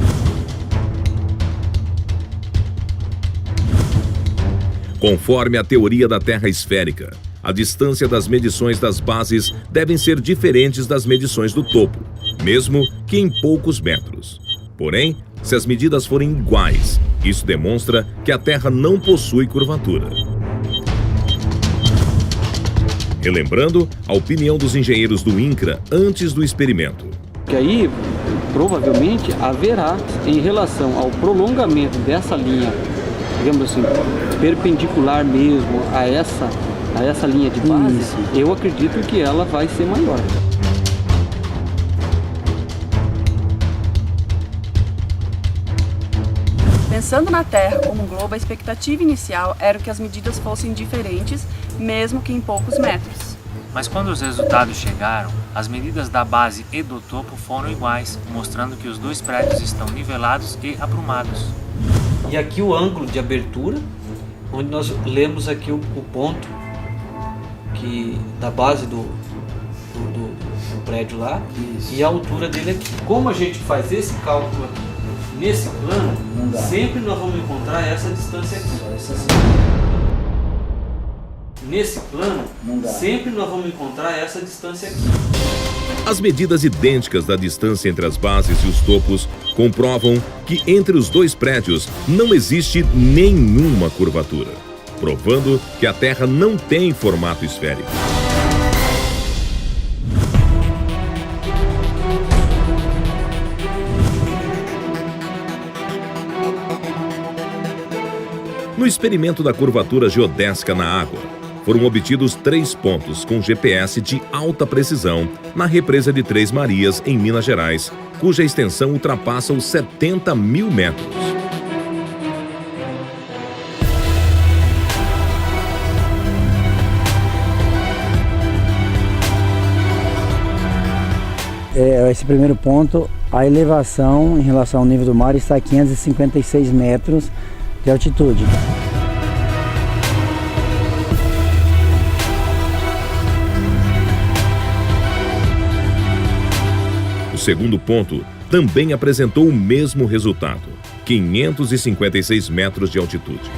Conforme a teoria da Terra esférica, a distância das medições das bases devem ser diferentes das medições do topo, mesmo que em poucos metros. Porém, se as medidas forem iguais, isso demonstra que a Terra não possui curvatura. Relembrando a opinião dos engenheiros do INCRA antes do experimento.
Que aí, provavelmente, haverá, em relação ao prolongamento dessa linha, digamos assim, perpendicular mesmo a essa linha de base, eu acredito que ela vai ser maior.
Pensando na Terra como um globo, a expectativa inicial era que as medidas fossem diferentes, mesmo que em poucos metros.
Mas quando os resultados chegaram, as medidas da base e do topo foram iguais, mostrando que os 2 prédios estão nivelados e aprumados.
E aqui o ângulo de abertura, onde nós lemos aqui o ponto que, da base do prédio lá. Isso. E a altura dele aqui. Como a gente faz esse cálculo aqui nesse plano, sempre nós vamos encontrar essa distância aqui. Nesse plano, sempre nós vamos encontrar essa distância aqui.
As medidas idênticas da distância entre as bases e os topos comprovam que entre os dois prédios não existe nenhuma curvatura, provando que a Terra não tem formato esférico. No experimento da curvatura geodésica na água, foram obtidos 3 pontos com GPS de alta precisão na represa de Três Marias, em Minas Gerais, cuja extensão ultrapassa os 70 mil metros.
Esse primeiro ponto, a elevação em relação ao nível do mar está a 556 metros de altitude.
O segundo ponto também apresentou o mesmo resultado, 556 metros de altitude.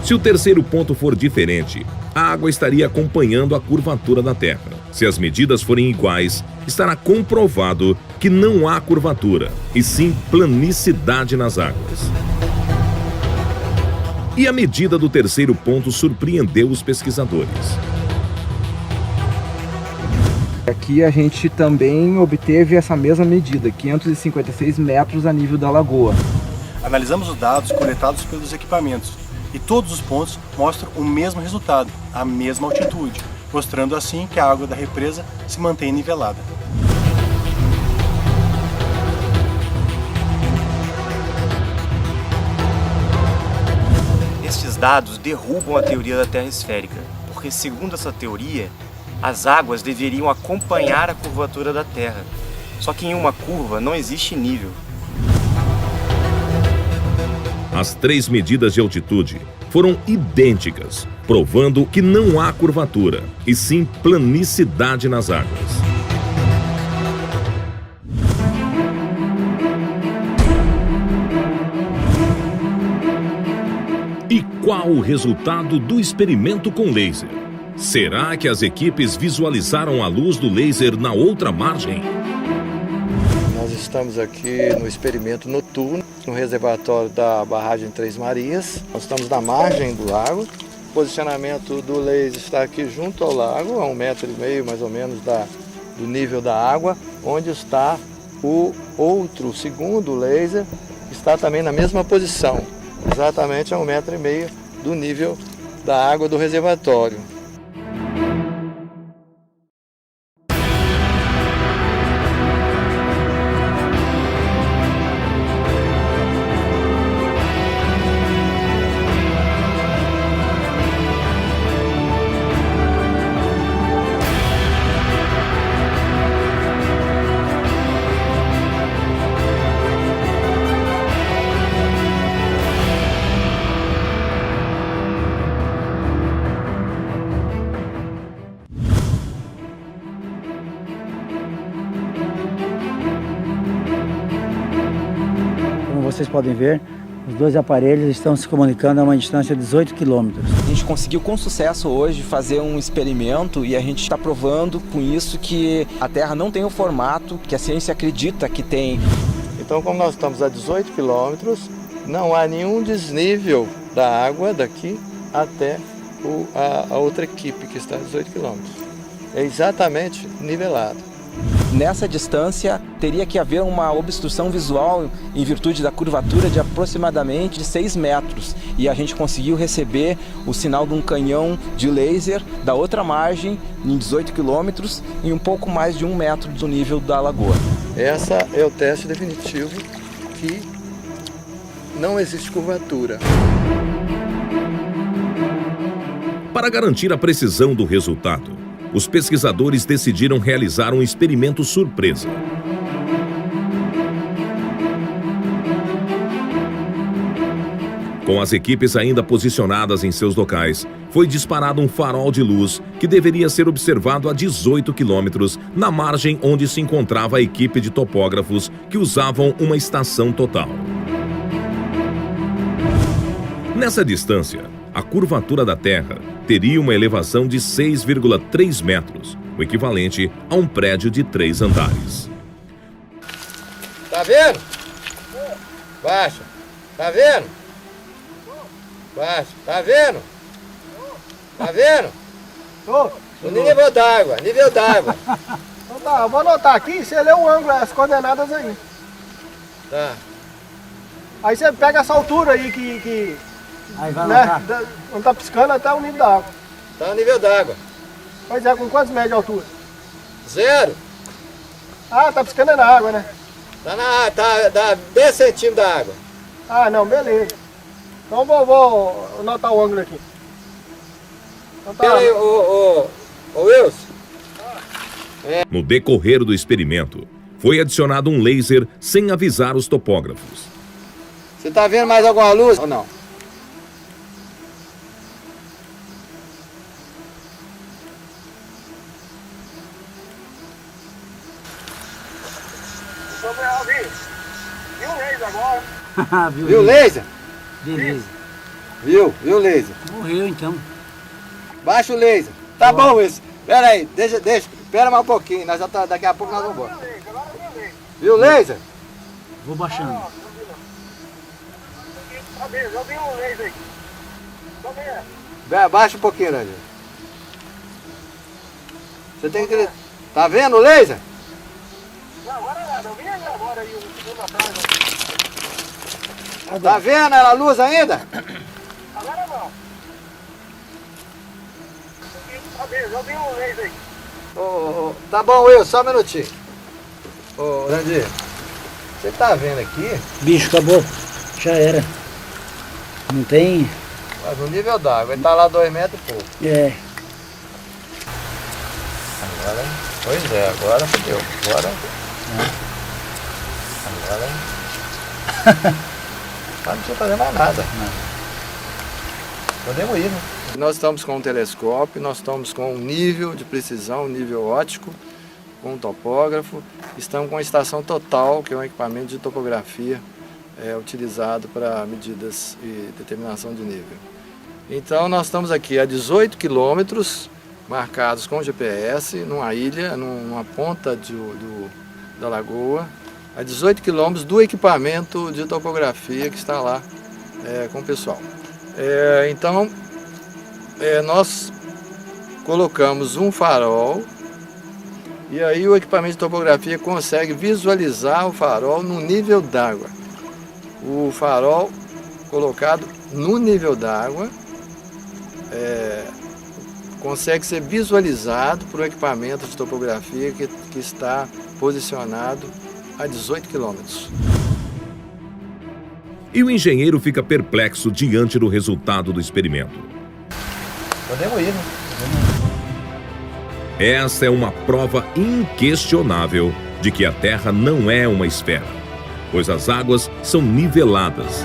Se o terceiro ponto for diferente, a água estaria acompanhando a curvatura da Terra. Se as medidas forem iguais, estará comprovado que não há curvatura, e sim planicidade nas águas. E a medida do terceiro ponto surpreendeu os pesquisadores.
Aqui a gente também obteve essa mesma medida, 556 metros a nível da lagoa.
Analisamos os dados coletados pelos equipamentos e todos os pontos mostram o mesmo resultado, a mesma altitude, mostrando assim que a água da represa se mantém nivelada.
Estes dados derrubam a teoria da Terra esférica, porque segundo essa teoria, as águas deveriam acompanhar a curvatura da Terra. Só que em uma curva não existe nível.
As 3 medidas de altitude foram idênticas, provando que não há curvatura, e sim planicidade nas águas. E qual o resultado do experimento com laser? Será que as equipes visualizaram a luz do laser na outra margem?
Nós estamos aqui no experimento noturno, no reservatório da barragem Três Marias. Nós estamos na margem do lago. O posicionamento do laser está aqui junto ao lago, a 1,5 metro mais ou menos do nível da água, onde está o outro, segundo laser, está também na mesma posição, exatamente a 1,5 metro do nível da água do reservatório.
Vocês podem ver, os dois aparelhos estão se comunicando a uma distância de 18 quilômetros.
A gente conseguiu com sucesso hoje fazer um experimento e a gente está provando com isso que a Terra não tem o formato que a ciência acredita que tem.
Então, como nós estamos a 18 quilômetros, não há nenhum desnível da água daqui até a outra equipe que está a 18 quilômetros. É exatamente nivelado.
Nessa distância, teria que haver uma obstrução visual em virtude da curvatura de aproximadamente 6 metros. E a gente conseguiu receber o sinal de um canhão de laser da outra margem, em 18 quilômetros, e um pouco mais de 1 metro do nível da lagoa.
Essa é o teste definitivo que não existe curvatura.
Para garantir a precisão do resultado, os pesquisadores decidiram realizar um experimento surpresa. Com as equipes ainda posicionadas em seus locais, foi disparado um farol de luz que deveria ser observado a 18 quilômetros na margem onde se encontrava a equipe de topógrafos que usavam uma estação total. Nessa distância, a curvatura da Terra teria uma elevação de 6,3 metros, o equivalente a um prédio de 3 andares.
Tá vendo? Baixa. Tá vendo? Baixa. Tá vendo? Tá vendo? O nível d'água, nível d'água.
Então tá, eu vou anotar aqui, você lê o ângulo, as coordenadas aí.
Tá.
Aí você pega essa altura aí que
aí vai
né, não tá piscando até o nível da água.
Tá o nível d'água.
Pois é, com quantos metros de altura?
0.
Ah, tá piscando é na água, né?
Dá 10 centímetros da água.
Ah, não, beleza. Então vou anotar o ângulo aqui. Então tá.
Pera aí, ô Wilson.
No decorrer do experimento, foi adicionado um laser sem avisar os topógrafos.
Você tá vendo mais alguma luz ou não?
Viu o laser agora?
Viu o laser?
Beleza.
Viu o laser?
Morreu então.
Baixa o laser. Tá bom, Wilson. Pera aí, deixa. Espera mais um pouquinho, nós já tá, daqui a pouco nós vamos embora. Viu o laser?
Vou baixando.
Eu vi o laser aí.
Baixa um pouquinho, Rangel. Você tem que... Tá vendo o laser?
Não, agora nada. Eu vi ele agora aí, um segundo atrás.
Tá vendo a luz ainda?
Agora não. Eu vi o laser aí.
Tá bom, Wilson, só um minutinho. Ô, Randir, você tá vendo aqui?
Bicho, acabou. Já era. Não tem...
Mas no nível d'água, ele tá lá 2 metros e pouco.
É.
Agora, pois é, agora fodeu. Agora não precisa fazer mais nada. Podemos ir, né? Nós estamos com um telescópio, nós estamos com um nível de precisão, um nível óptico, com um topógrafo. Estamos com a estação total, que é um equipamento de topografia utilizado para medidas e determinação de nível. Então nós estamos aqui a 18 quilômetros, marcados com GPS, numa ilha, numa ponta da lagoa, a 18 quilômetros do equipamento de topografia que está lá com o pessoal. Então, nós colocamos um farol e aí o equipamento de topografia consegue visualizar o farol no nível d'água. O farol colocado no nível d'água consegue ser visualizado por um equipamento de topografia que está posicionado a 18 quilômetros.
E o engenheiro fica perplexo diante do resultado do experimento.
Podemos ir, né?
Essa é uma prova inquestionável de que a Terra não é uma esfera, pois as águas são niveladas.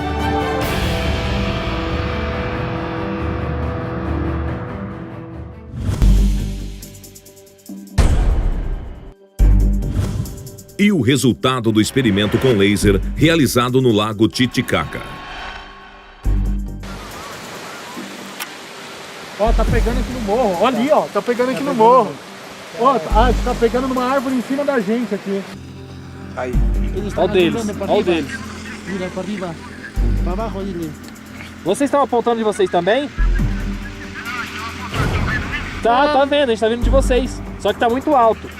E o resultado do experimento com laser realizado no Lago Titicaca.
Ó, tá pegando aqui no morro. Olha ali, ó, tá pegando aqui no morro. Ó, tá pegando numa árvore em cima da gente aqui.
Aí.
Olha o deles, olha o deles.
Mira, para arriba. Para abaixo ali.
Vocês estão apontando de vocês também? Tá vendo, a gente tá vendo de vocês. Só que tá muito alto.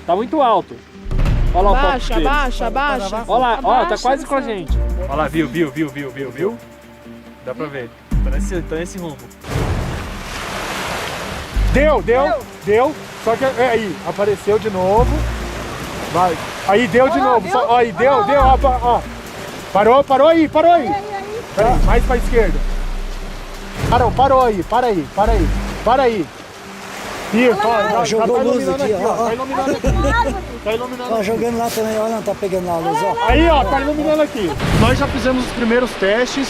Tá muito alto. Olha lá o foco deles.
Abaixa.
Olha lá, ó, tá
Abaixa,
quase com a
você.
gente. Olha lá, viu? Dá pra ver. Tá nesse rumo.
Deu. Só que aí, apareceu de novo. Vai. Aí deu de novo. Ó, aí deu, ó. Parou aí. Peraí, mais pra esquerda. Parou aí, para aí. Para aí. Isso, ó,
jogou luz aqui, ó.
Tá iluminando aqui. Tá iluminando aqui.
Jogando lá também, olha, não tá pegando a luz, ó.
Aí, ó, tá iluminando aqui. Nós já fizemos os primeiros testes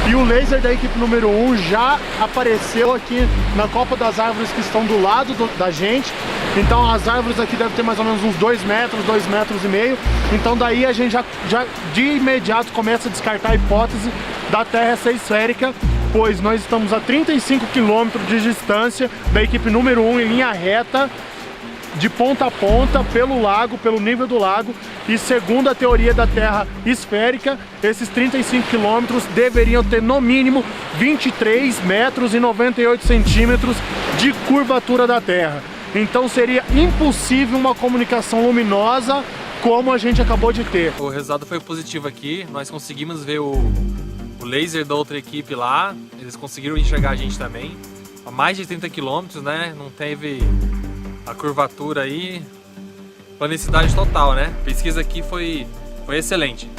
e o laser da equipe número 1 já apareceu aqui na copa das árvores que estão do lado da gente. Então as árvores aqui devem ter mais ou menos uns 2 metros, 2,5 metros. Então daí a gente já de imediato começa a descartar a hipótese da Terra ser esférica, pois nós estamos a 35 quilômetros de distância da equipe número 1 em linha reta, de ponta a ponta, pelo lago, pelo nível do lago, e segundo a teoria da Terra esférica, esses 35 quilômetros deveriam ter no mínimo 23 metros e 98 centímetros de curvatura da Terra. Então seria impossível uma comunicação luminosa como a gente acabou de ter.
O resultado foi positivo aqui, nós conseguimos ver o laser da outra equipe lá, eles conseguiram enxergar a gente também, a mais de 30 quilômetros, né, não teve a curvatura aí, planicidade total, né, a pesquisa aqui foi excelente.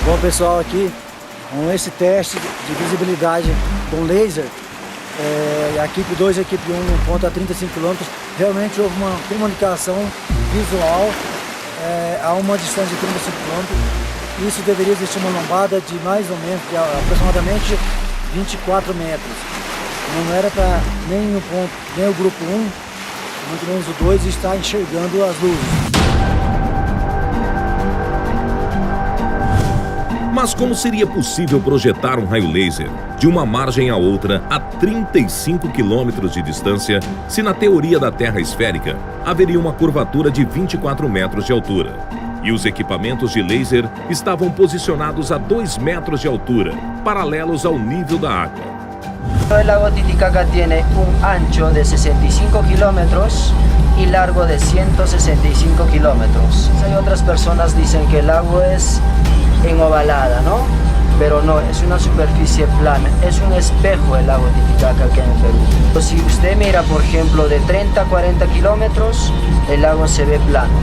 Bom pessoal, aqui com esse teste de visibilidade com laser, a equipe 2 e a equipe 1 no ponto a 35 km, realmente houve uma comunicação visual a uma distância de 35 km. Isso deveria existir uma lombada de mais ou menos, de aproximadamente 24 metros. Não era para nem o grupo 1, muito menos o 2, estar enxergando as luzes.
Mas como seria possível projetar um raio laser de uma margem à outra a 35 quilômetros de distância, se na teoria da Terra esférica haveria uma curvatura de 24 metros de altura? E os equipamentos de laser estavam posicionados a 2 metros de altura, paralelos ao nível da água.
El lago Titicaca tiene un ancho de 65 kilómetros y largo de 165 kilómetros. Hay otras personas que dicen que el lago es ovalada, ¿no? Pero no, es una superficie plana, es un espejo el lago Titicaca aquí en Perú. Si usted mira, por ejemplo, de 30 a 40 kilómetros, el lago se ve plano.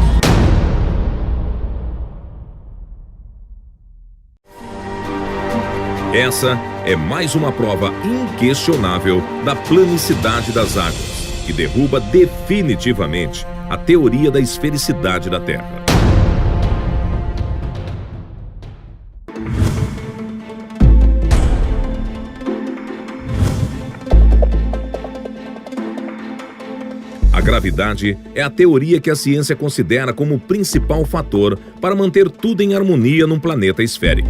Essa é mais uma prova inquestionável da planicidade das águas, que derruba definitivamente a teoria da esfericidade da Terra. A gravidade é a teoria que a ciência considera como o principal fator para manter tudo em harmonia num planeta esférico.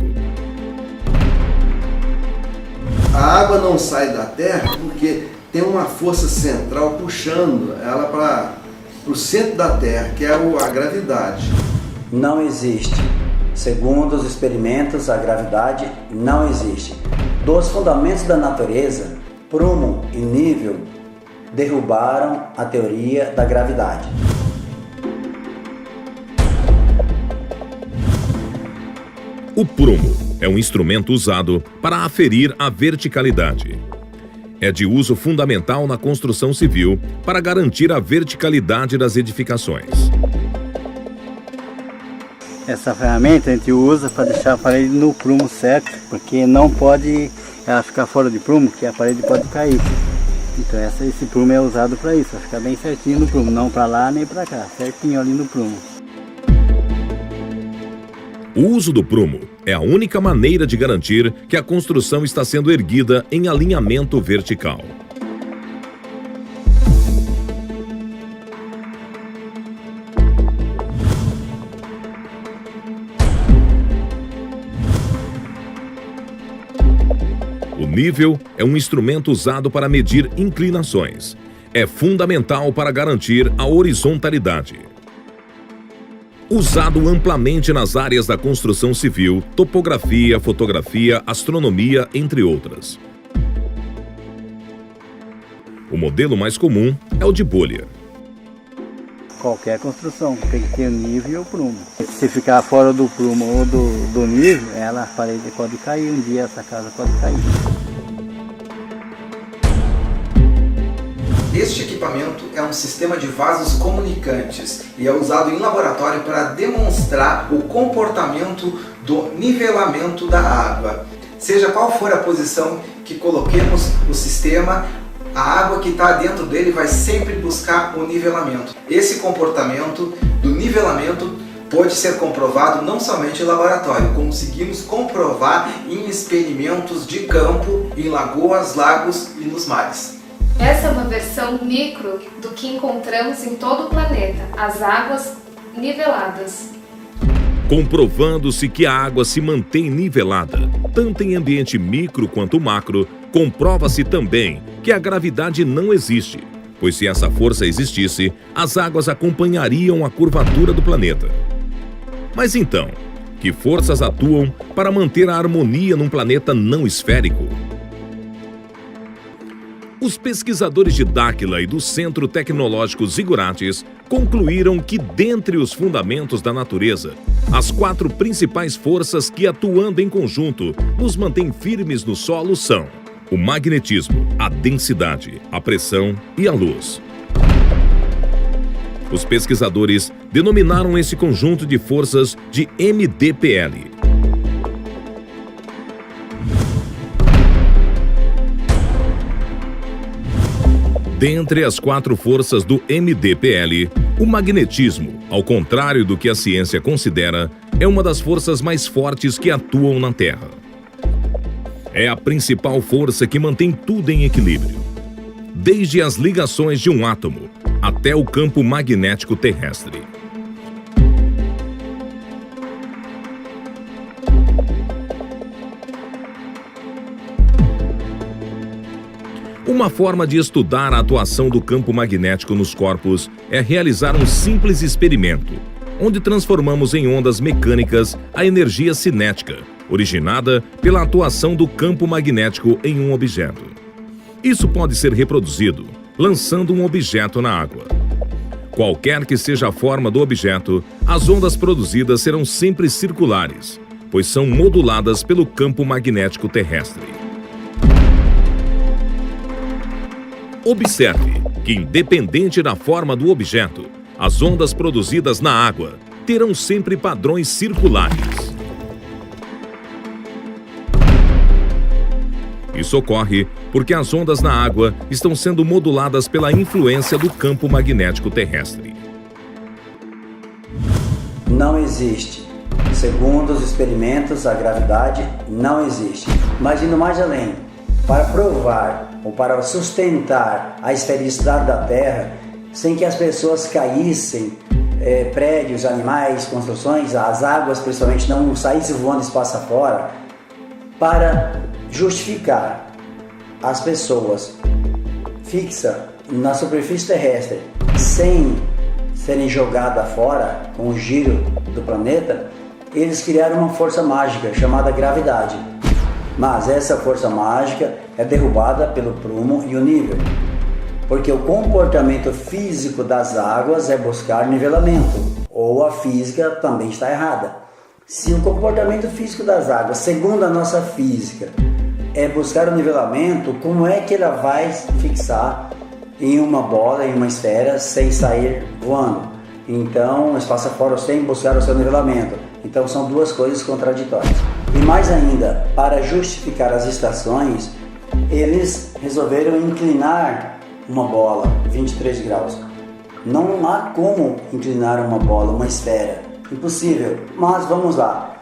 A água não sai da Terra porque tem uma força central puxando ela para o centro da Terra, que é a gravidade.
Não existe. Segundo os experimentos, a gravidade não existe. Dos fundamentos da natureza, Prumo e Nível derrubaram a teoria da gravidade.
O prumo é um instrumento usado para aferir a verticalidade. É de uso fundamental na construção civil para garantir a verticalidade das edificações.
Essa ferramenta a gente usa para deixar a parede no prumo certo, porque não pode ela ficar fora de prumo, que a parede pode cair. Então esse prumo é usado para isso, para ficar bem certinho no prumo, não para lá nem para cá, certinho ali no prumo.
O uso do prumo é a única maneira de garantir que a construção está sendo erguida em alinhamento vertical. O nível é um instrumento usado para medir inclinações. É fundamental para garantir a horizontalidade. Usado amplamente nas áreas da construção civil, topografia, fotografia, astronomia, entre outras. O modelo mais comum é o de bolha.
Qualquer construção tem que ter nível e o prumo. Se ficar fora do prumo ou do nível, a parede pode cair, um dia essa casa pode cair.
Este equipamento é um sistema de vasos comunicantes e é usado em laboratório para demonstrar o comportamento do nivelamento da água. Seja qual for a posição que coloquemos o sistema, A água que está dentro dele vai sempre buscar o nivelamento. Esse comportamento do nivelamento pode ser comprovado não somente em laboratório, conseguimos comprovar em experimentos de campo, em lagoas, lagos e nos mares.
Essa é uma versão micro do que encontramos em todo o planeta, as águas niveladas.
Comprovando-se que a água se mantém nivelada, tanto em ambiente micro quanto macro, comprova-se também que a gravidade não existe, pois se essa força existisse, as águas acompanhariam a curvatura do planeta. Mas então, que forças atuam para manter a harmonia num planeta não esférico? Os pesquisadores de Dáquila e do Centro Tecnológico Zigurates concluíram que, dentre os fundamentos da natureza, as 4 principais forças que, atuando em conjunto, nos mantêm firmes no solo são o magnetismo, a densidade, a pressão e a luz. Os pesquisadores denominaram esse conjunto de forças de MDPL. Dentre as 4 forças do MDPL, o magnetismo, ao contrário do que a ciência considera, é uma das forças mais fortes que atuam na Terra. É a principal força que mantém tudo em equilíbrio, desde as ligações de um átomo até o campo magnético terrestre. Uma forma de estudar a atuação do campo magnético nos corpos é realizar um simples experimento, onde transformamos em ondas mecânicas a energia cinética, originada pela atuação do campo magnético em um objeto. Isso pode ser reproduzido lançando um objeto na água. Qualquer que seja a forma do objeto, as ondas produzidas serão sempre circulares, pois são moduladas pelo campo magnético terrestre. Observe que, independente da forma do objeto, as ondas produzidas na água terão sempre padrões circulares. Isso ocorre porque as ondas na água estão sendo moduladas pela influência do campo magnético terrestre.
Não existe. Segundo os experimentos, a gravidade não existe. Mas indo mais além, para provar ou para sustentar a esfericidade da Terra, sem que as pessoas caíssem, prédios, animais, construções, as águas principalmente não saíssem voando espaço afora, para justificar as pessoas fixas na superfície terrestre sem serem jogadas fora com o giro do planeta, eles criaram uma força mágica chamada gravidade. Mas essa força mágica é derrubada pelo prumo e o nível, porque o comportamento físico das águas é buscar nivelamento, ou a física também está errada. Se o comportamento físico das águas, segundo a nossa física, é buscar o nivelamento, como é que ela vai fixar em uma bola, em uma esfera, sem sair voando? Então, espaço afora sem buscar o seu nivelamento. Então, são duas coisas contraditórias. E mais ainda, para justificar as estações, eles resolveram inclinar uma bola 23 graus. Não há como inclinar uma bola, uma esfera. Impossível. Mas vamos lá.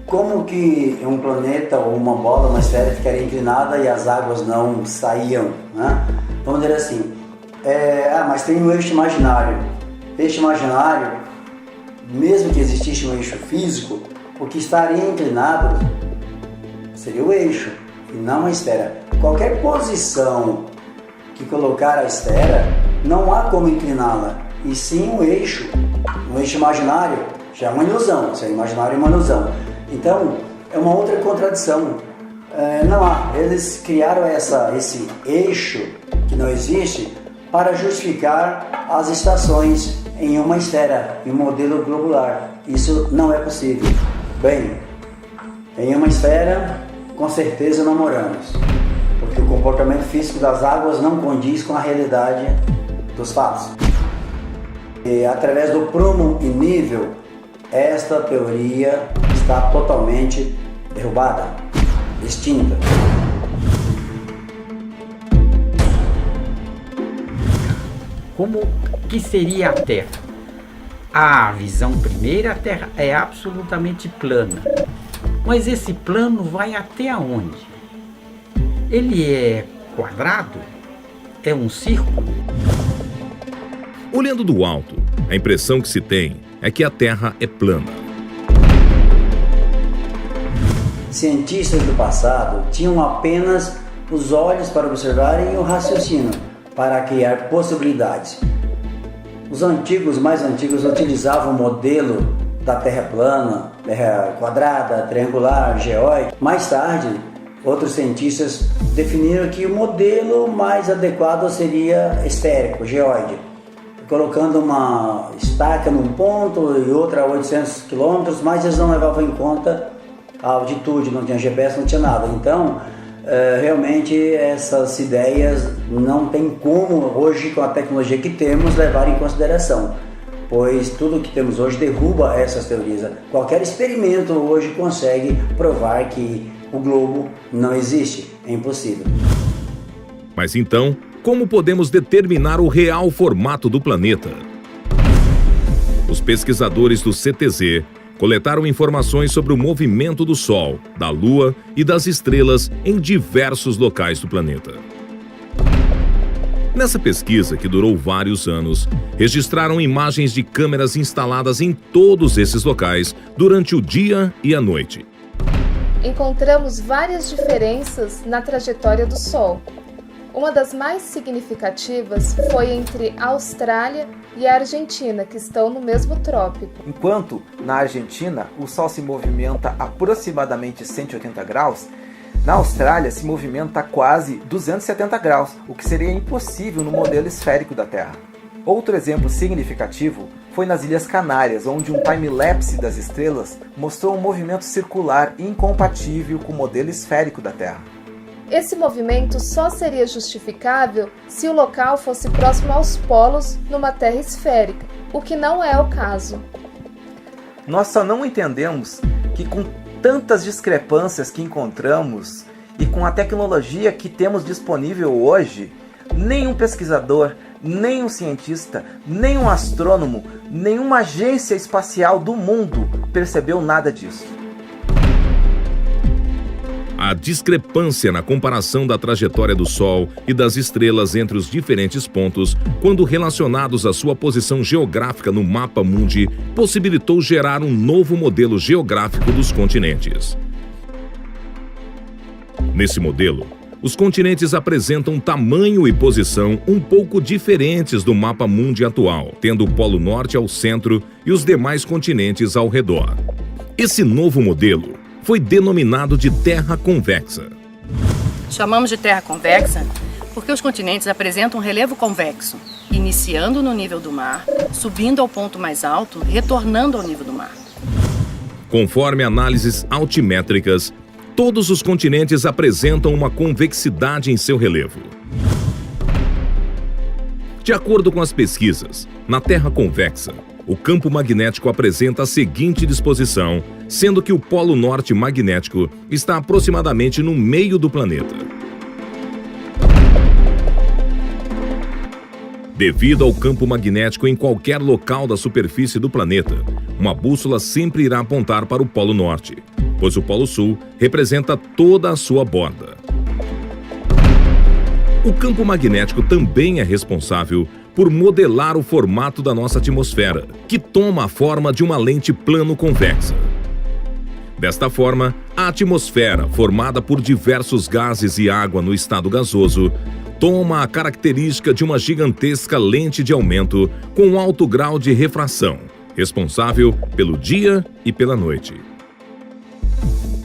Como que um planeta ou uma bola, uma esfera ficaria inclinada e as águas não saíam, né? Vamos dizer assim, mas tem um eixo imaginário. Eixo imaginário, mesmo que existisse um eixo físico, o que estaria inclinado seria o eixo e não a esfera. Qualquer posição que colocar a esfera, não há como incliná-la, e sim o eixo. Um eixo imaginário já é uma ilusão, se é imaginário é uma ilusão. Então, é uma outra contradição. Não há. Eles criaram esse eixo que não existe para justificar as estações em uma esfera, em um modelo globular. Isso não é possível. Bem, em uma esfera, com certeza não moramos, porque o comportamento físico das águas não condiz com a realidade dos fatos. E através do prumo e nível, esta teoria está totalmente derrubada, extinta.
Como que seria a Terra? A visão primeira, a Terra é absolutamente plana. Mas esse plano vai até onde? Ele é quadrado? É um círculo?
Olhando do alto, a impressão que se tem é que a Terra é plana.
Cientistas do passado tinham apenas os olhos para observarem e o raciocínio para criar possibilidades. Os mais antigos utilizavam o modelo da Terra plana, Terra quadrada, triangular, geóide. Mais tarde, outros cientistas definiram que o modelo mais adequado seria esférico, geóide, colocando uma estaca num ponto e outra a 800 km, mas eles não levavam em conta a altitude, não tinha GPS, não tinha nada. Então, realmente essas ideias não tem como hoje, com a tecnologia que temos, levar em consideração, pois tudo que temos hoje derruba essas teorias. Qualquer experimento hoje consegue provar que o globo não existe, é impossível.
Mas então, como podemos determinar o real formato do planeta? Os pesquisadores do CTZ coletaram informações sobre o movimento do Sol, da Lua e das estrelas em diversos locais do planeta. Nessa pesquisa, que durou vários anos, registraram imagens de câmeras instaladas em todos esses locais durante o dia e a noite.
Encontramos várias diferenças na trajetória do Sol. Uma das mais significativas foi entre a Austrália e a Argentina, que estão no mesmo trópico.
Enquanto na Argentina o Sol se movimenta aproximadamente 180 graus, na Austrália se movimenta quase 270 graus, o que seria impossível no modelo esférico da Terra. Outro exemplo significativo foi nas Ilhas Canárias, onde um time-lapse das estrelas mostrou um movimento circular incompatível com o modelo esférico da Terra.
Esse movimento só seria justificável se o local fosse próximo aos polos numa Terra esférica, o que não é o caso.
Nós só não entendemos que com tantas discrepâncias que encontramos e com a tecnologia que temos disponível hoje, nenhum pesquisador, nenhum cientista, nenhum astrônomo, nenhuma agência espacial do mundo percebeu nada disso.
A discrepância na comparação da trajetória do Sol e das estrelas entre os diferentes pontos, quando relacionados à sua posição geográfica no mapa mundi, possibilitou gerar um novo modelo geográfico dos continentes. Nesse modelo, os continentes apresentam tamanho e posição um pouco diferentes do mapa mundi atual, tendo o Polo Norte ao centro e os demais continentes ao redor. Esse novo modelo foi denominado de Terra convexa.
Chamamos de Terra convexa porque os continentes apresentam um relevo convexo, iniciando no nível do mar, subindo ao ponto mais alto, retornando ao nível do mar.
Conforme análises altimétricas, todos os continentes apresentam uma convexidade em seu relevo. De acordo com as pesquisas, na Terra convexa, o campo magnético apresenta a seguinte disposição, sendo que o Polo Norte magnético está aproximadamente no meio do planeta. Devido ao campo magnético em qualquer local da superfície do planeta, uma bússola sempre irá apontar para o Polo Norte, pois o Polo Sul representa toda a sua borda. O campo magnético também é responsável por modelar o formato da nossa atmosfera, que toma a forma de uma lente plano-convexa. Desta forma, a atmosfera, formada por diversos gases e água no estado gasoso, toma a característica de uma gigantesca lente de aumento com alto grau de refração, responsável pelo dia e pela noite.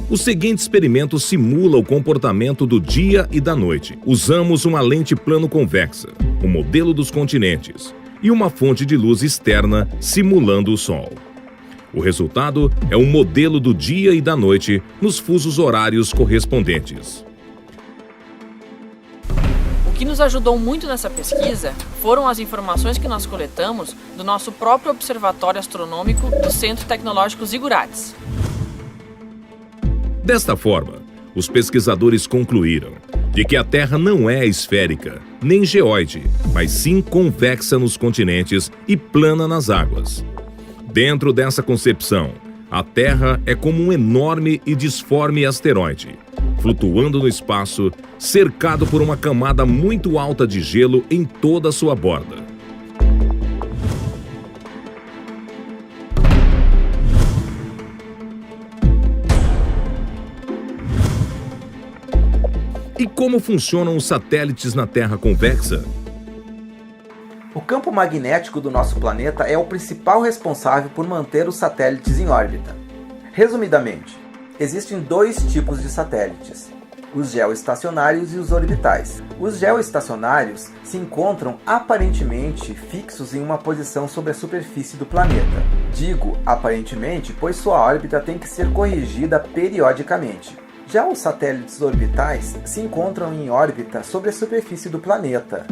O seguinte experimento simula o comportamento do dia e da noite. Usamos uma lente plano-convexa, o modelo dos continentes, e uma fonte de luz externa simulando o Sol. O resultado é um modelo do dia e da noite nos fusos horários correspondentes.
O que nos ajudou muito nessa pesquisa foram as informações que nós coletamos do nosso próprio Observatório Astronômico do Centro Tecnológico Zigurates.
Desta forma, os pesquisadores concluíram de de que a Terra não é esférica, nem geóide, mas sim convexa nos continentes e plana nas águas. Dentro dessa concepção, a Terra é como um enorme e disforme asteroide, flutuando no espaço, cercado por uma camada muito alta de gelo em toda a sua borda. E como funcionam os satélites na Terra convexa?
O campo magnético do nosso planeta é o principal responsável por manter os satélites em órbita. Resumidamente, existem dois tipos de satélites: os geoestacionários e os orbitais. Os geoestacionários se encontram aparentemente fixos em uma posição sobre a superfície do planeta. Digo aparentemente, pois sua órbita tem que ser corrigida periodicamente. Já os satélites orbitais se encontram em órbita sobre a superfície do planeta.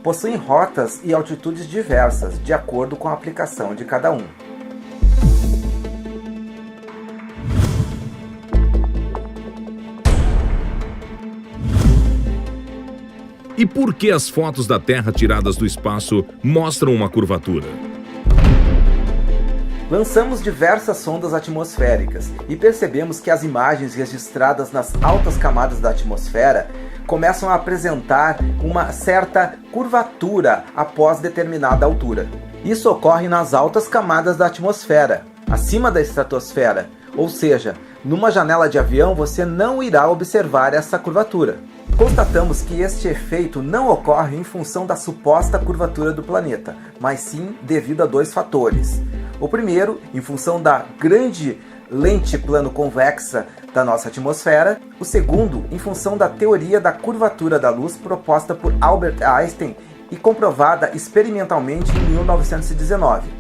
Possuem rotas e altitudes diversas, de acordo com a aplicação de cada um.
E por que as fotos da Terra tiradas do espaço mostram uma curvatura?
Lançamos diversas sondas atmosféricas e percebemos que as imagens registradas nas altas camadas da atmosfera começam a apresentar uma certa curvatura após determinada altura. Isso ocorre nas altas camadas da atmosfera, acima da estratosfera, ou seja, numa janela de avião você não irá observar essa curvatura. Constatamos que este efeito não ocorre em função da suposta curvatura do planeta, mas sim devido a dois fatores. O primeiro, em função da grande lente plano-convexa da nossa atmosfera. O segundo, em função da teoria da curvatura da luz proposta por Albert Einstein e comprovada experimentalmente em 1919.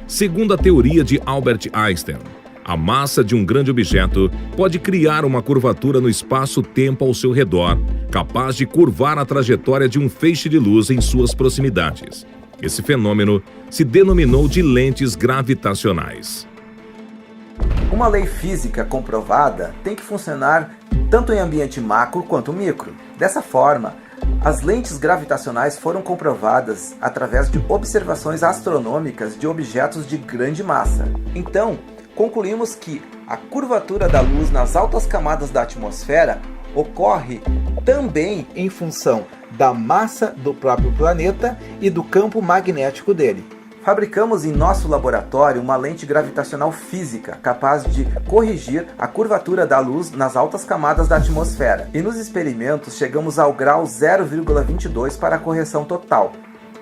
Segundo a teoria de Albert Einstein, a massa de um grande objeto pode criar uma curvatura no espaço-tempo ao seu redor, capaz de curvar a trajetória de um feixe de luz em suas proximidades. Esse fenômeno se denominou de lentes gravitacionais.
Uma lei física comprovada tem que funcionar tanto em ambiente macro quanto micro. Dessa forma, as lentes gravitacionais foram comprovadas através de observações astronômicas de objetos de grande massa. Então, concluímos que a curvatura da luz nas altas camadas da atmosfera ocorre também em função da massa do próprio planeta e do campo magnético dele. Fabricamos em nosso laboratório uma lente gravitacional física capaz de corrigir a curvatura da luz nas altas camadas da atmosfera. E nos experimentos chegamos ao grau 0,22 para a correção total.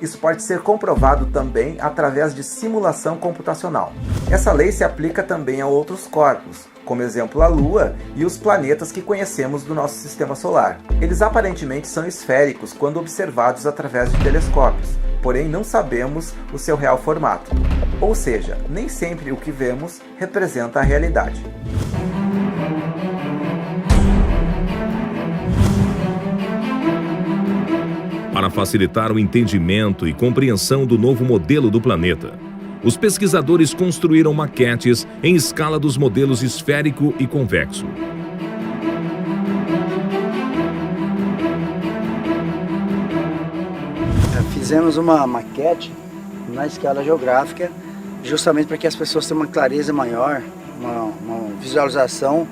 Isso pode ser comprovado também através de simulação computacional. Essa lei se aplica também a outros corpos, como exemplo a Lua e os planetas que conhecemos do nosso sistema solar. Eles aparentemente são esféricos quando observados através de telescópios, porém não sabemos o seu real formato. Ou seja, nem sempre o que vemos representa a realidade.
Para facilitar o entendimento e compreensão do novo modelo do planeta, os pesquisadores construíram maquetes em escala dos modelos esférico e convexo.
Fizemos uma maquete na escala geográfica, justamente para que as pessoas tenham uma clareza maior, uma visualização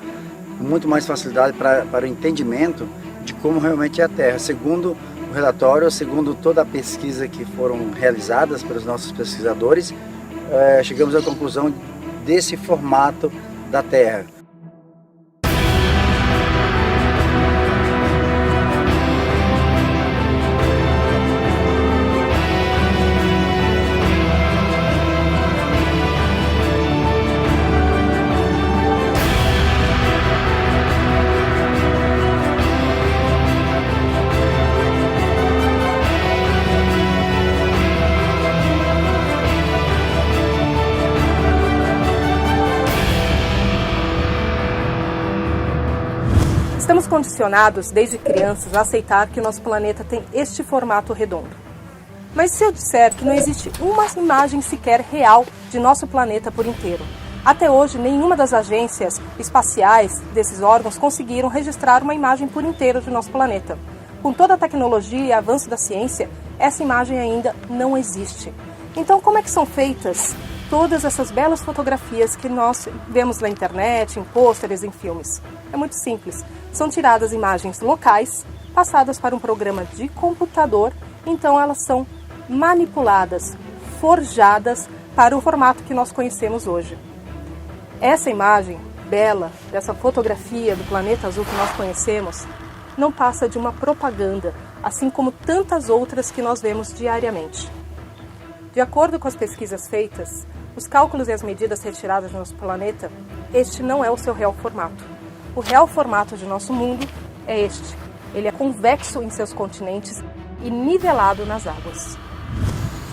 com muito mais facilidade para o entendimento de como realmente é a Terra. Segundo o relatório, segundo toda a pesquisa que foram realizadas pelos nossos pesquisadores, chegamos à conclusão desse formato da Terra.
Estamos condicionados, desde crianças, a aceitar que o nosso planeta tem este formato redondo. Mas se eu disser que não existe uma imagem sequer real de nosso planeta por inteiro, Até hoje, nenhuma das agências espaciais desses órgãos conseguiram registrar uma imagem por inteiro do nosso planeta. Com toda a tecnologia e avanço da ciência, essa imagem ainda não existe. Então, como é que são feitas todas essas belas fotografias que nós vemos na internet, em pôsteres, em filmes? É muito simples. São tiradas imagens locais, passadas para um programa de computador, então elas são manipuladas, forjadas para o formato que nós conhecemos hoje. Essa imagem bela, dessa fotografia do planeta azul que nós conhecemos, não passa de uma propaganda, assim como tantas outras que nós vemos diariamente. De acordo com as pesquisas feitas, os cálculos e as medidas retiradas do nosso planeta, este não é o seu real formato. O real formato de nosso mundo é este. Ele é convexo em seus continentes e nivelado nas águas.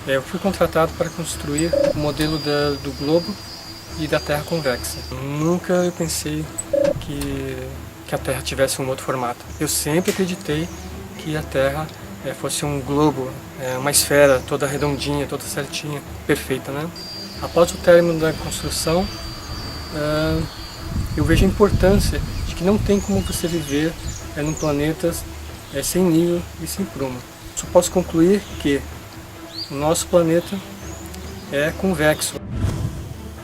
Eu fui contratado para construir o modelo do globo e da Terra convexa. Nunca pensei que a Terra tivesse um outro formato. Eu sempre acreditei que a Terra fosse um globo, uma esfera toda redondinha, toda certinha, perfeita, né? Após o término da construção, eu vejo a importância de que não tem como você viver num planeta sem nível e sem prumo. Só posso concluir que o nosso planeta é convexo.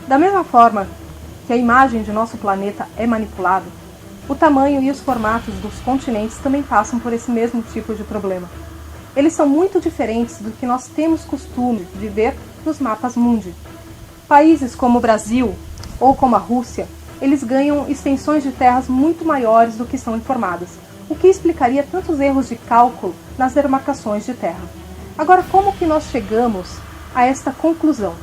Da mesma forma que a imagem de nosso planeta é manipulada, o tamanho e os formatos dos continentes também passam por esse mesmo tipo de problema. Eles são muito diferentes do que nós temos costume de ver nos mapas mundi. Países como o Brasil ou como a Rússia, eles ganham extensões de terras muito maiores do que são informadas, o que explicaria tantos erros de cálculo nas demarcações de terra. Agora, como que nós chegamos a esta conclusão?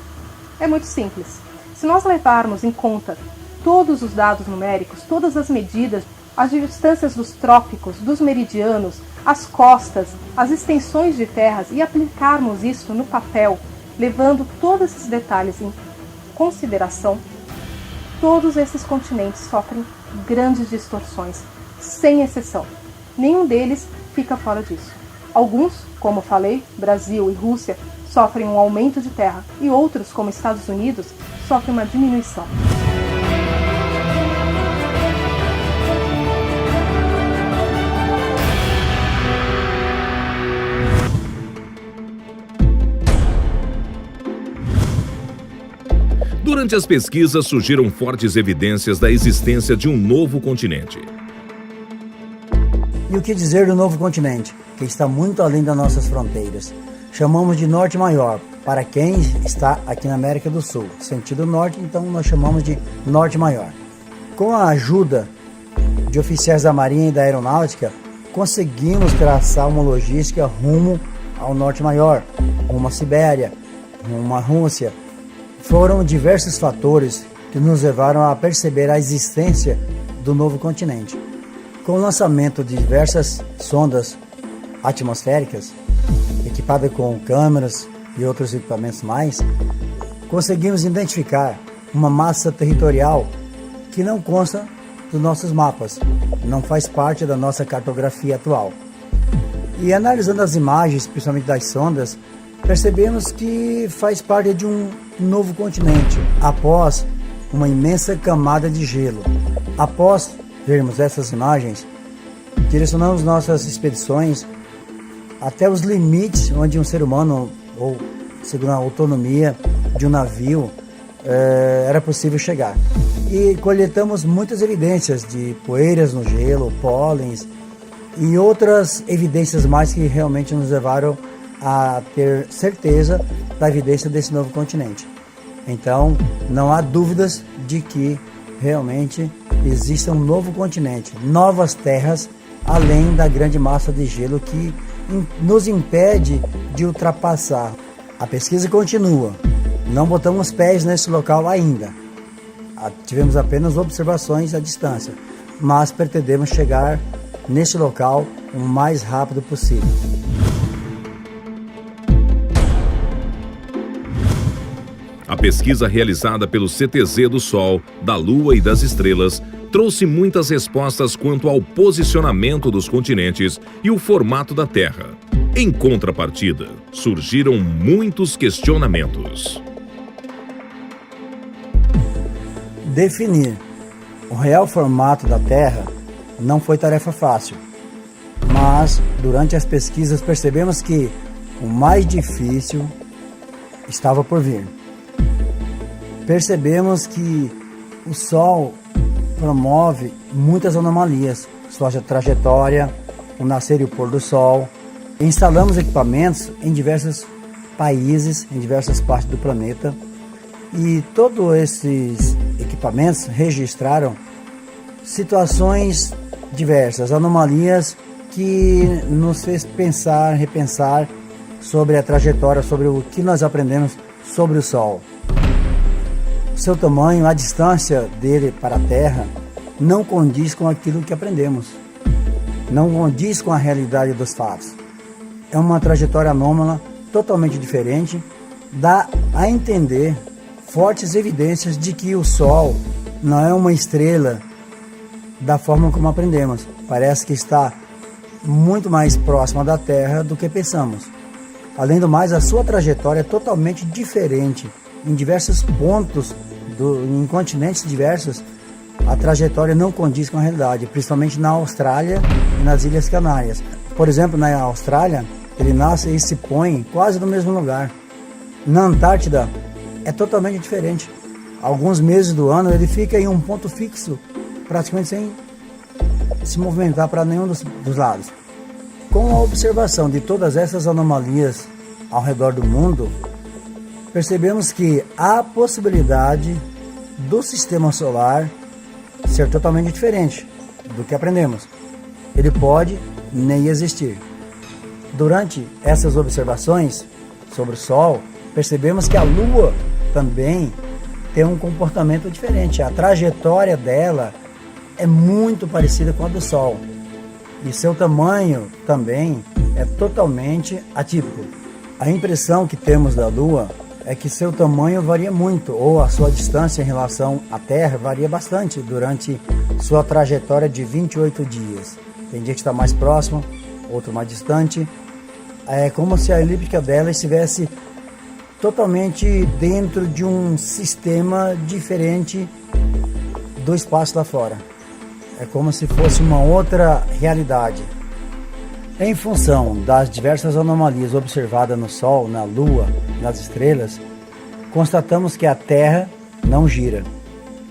É muito simples. Se nós levarmos em conta todos os dados numéricos, todas as medidas, as distâncias dos trópicos, dos meridianos, as costas, as extensões de terras e aplicarmos isso no papel, levando todos esses detalhes em consideração, todos esses continentes sofrem grandes distorções, sem exceção. Nenhum deles fica fora disso. Alguns, como falei, Brasil e Rússia, sofrem um aumento de terra e outros, como Estados Unidos, sofrem uma diminuição.
Durante as pesquisas surgiram fortes evidências da existência de um novo continente.
E o que dizer do novo continente, que está muito além das nossas fronteiras? Chamamos de Norte Maior, para quem está aqui na América do Sul. Sentido norte, então nós chamamos de Norte Maior. Com a ajuda de oficiais da Marinha e da Aeronáutica, conseguimos traçar uma logística rumo ao Norte Maior, rumo à Sibéria, rumo à Rússia. Foram diversos fatores que nos levaram a perceber a existência do novo continente. Com o lançamento de diversas sondas atmosféricas, equipadas com câmeras e outros equipamentos mais, conseguimos identificar uma massa territorial que não consta dos nossos mapas, não faz parte da nossa cartografia atual. E analisando as imagens, principalmente das sondas, percebemos que faz parte de um novo continente, após uma imensa camada de gelo. Após vermos essas imagens, direcionamos nossas expedições até os limites onde um ser humano, ou segundo a autonomia de um navio, era possível chegar. E coletamos muitas evidências de poeiras no gelo, pólens e outras evidências mais que realmente nos levaram a ter certeza da evidência desse novo continente. Então, não há dúvidas de que realmente existe um novo continente, novas terras, além da grande massa de gelo que nos impede de ultrapassar. A pesquisa continua, não botamos pés nesse local ainda. Tivemos apenas observações à distância, mas pretendemos chegar nesse local o mais rápido possível.
A pesquisa realizada pelo CTZ do Sol, da Lua e das Estrelas trouxe muitas respostas quanto ao posicionamento dos continentes e o formato da Terra. Em contrapartida, surgiram muitos questionamentos.
Definir o real formato da Terra não foi tarefa fácil, mas durante as pesquisas percebemos que o mais difícil estava por vir. Percebemos que o Sol promove muitas anomalias, sua trajetória, o nascer e o pôr do Sol. Instalamos equipamentos em diversos países, em diversas partes do planeta, e todos esses equipamentos registraram situações diversas, anomalias que nos fez pensar, repensar sobre a trajetória, sobre o que nós aprendemos sobre o Sol. O seu tamanho, a distância dele para a Terra, não condiz com aquilo que aprendemos, não condiz com a realidade dos fatos. É uma trajetória anômala, totalmente diferente, dá a entender fortes evidências de que o Sol não é uma estrela da forma como aprendemos. Parece que está muito mais próxima da Terra do que pensamos. Além do mais, a sua trajetória é totalmente diferente. Em diversos pontos, em continentes diversos, a trajetória não condiz com a realidade, principalmente na Austrália e nas Ilhas Canárias. Por exemplo, na Austrália, ele nasce e se põe quase no mesmo lugar. Na Antártida, é totalmente diferente. Alguns meses do ano ele fica em um ponto fixo, praticamente sem se movimentar para nenhum dos lados. Com a observação de todas essas anomalias ao redor do mundo, percebemos que há a possibilidade do sistema solar ser totalmente diferente do que aprendemos. Ele pode nem existir. Durante essas observações sobre o Sol, percebemos que a Lua também tem um comportamento diferente. A trajetória dela é muito parecida com a do Sol. E seu tamanho também é totalmente atípico. A impressão que temos da Lua é que seu tamanho varia muito, ou a sua distância em relação à Terra varia bastante durante sua trajetória de 28 dias. Tem dia que está mais próximo, outro mais distante. É como se a elíptica dela estivesse totalmente dentro de um sistema diferente do espaço lá fora. É como se fosse uma outra realidade. Em função das diversas anomalias observadas no Sol, na Lua, nas estrelas, constatamos que a Terra não gira.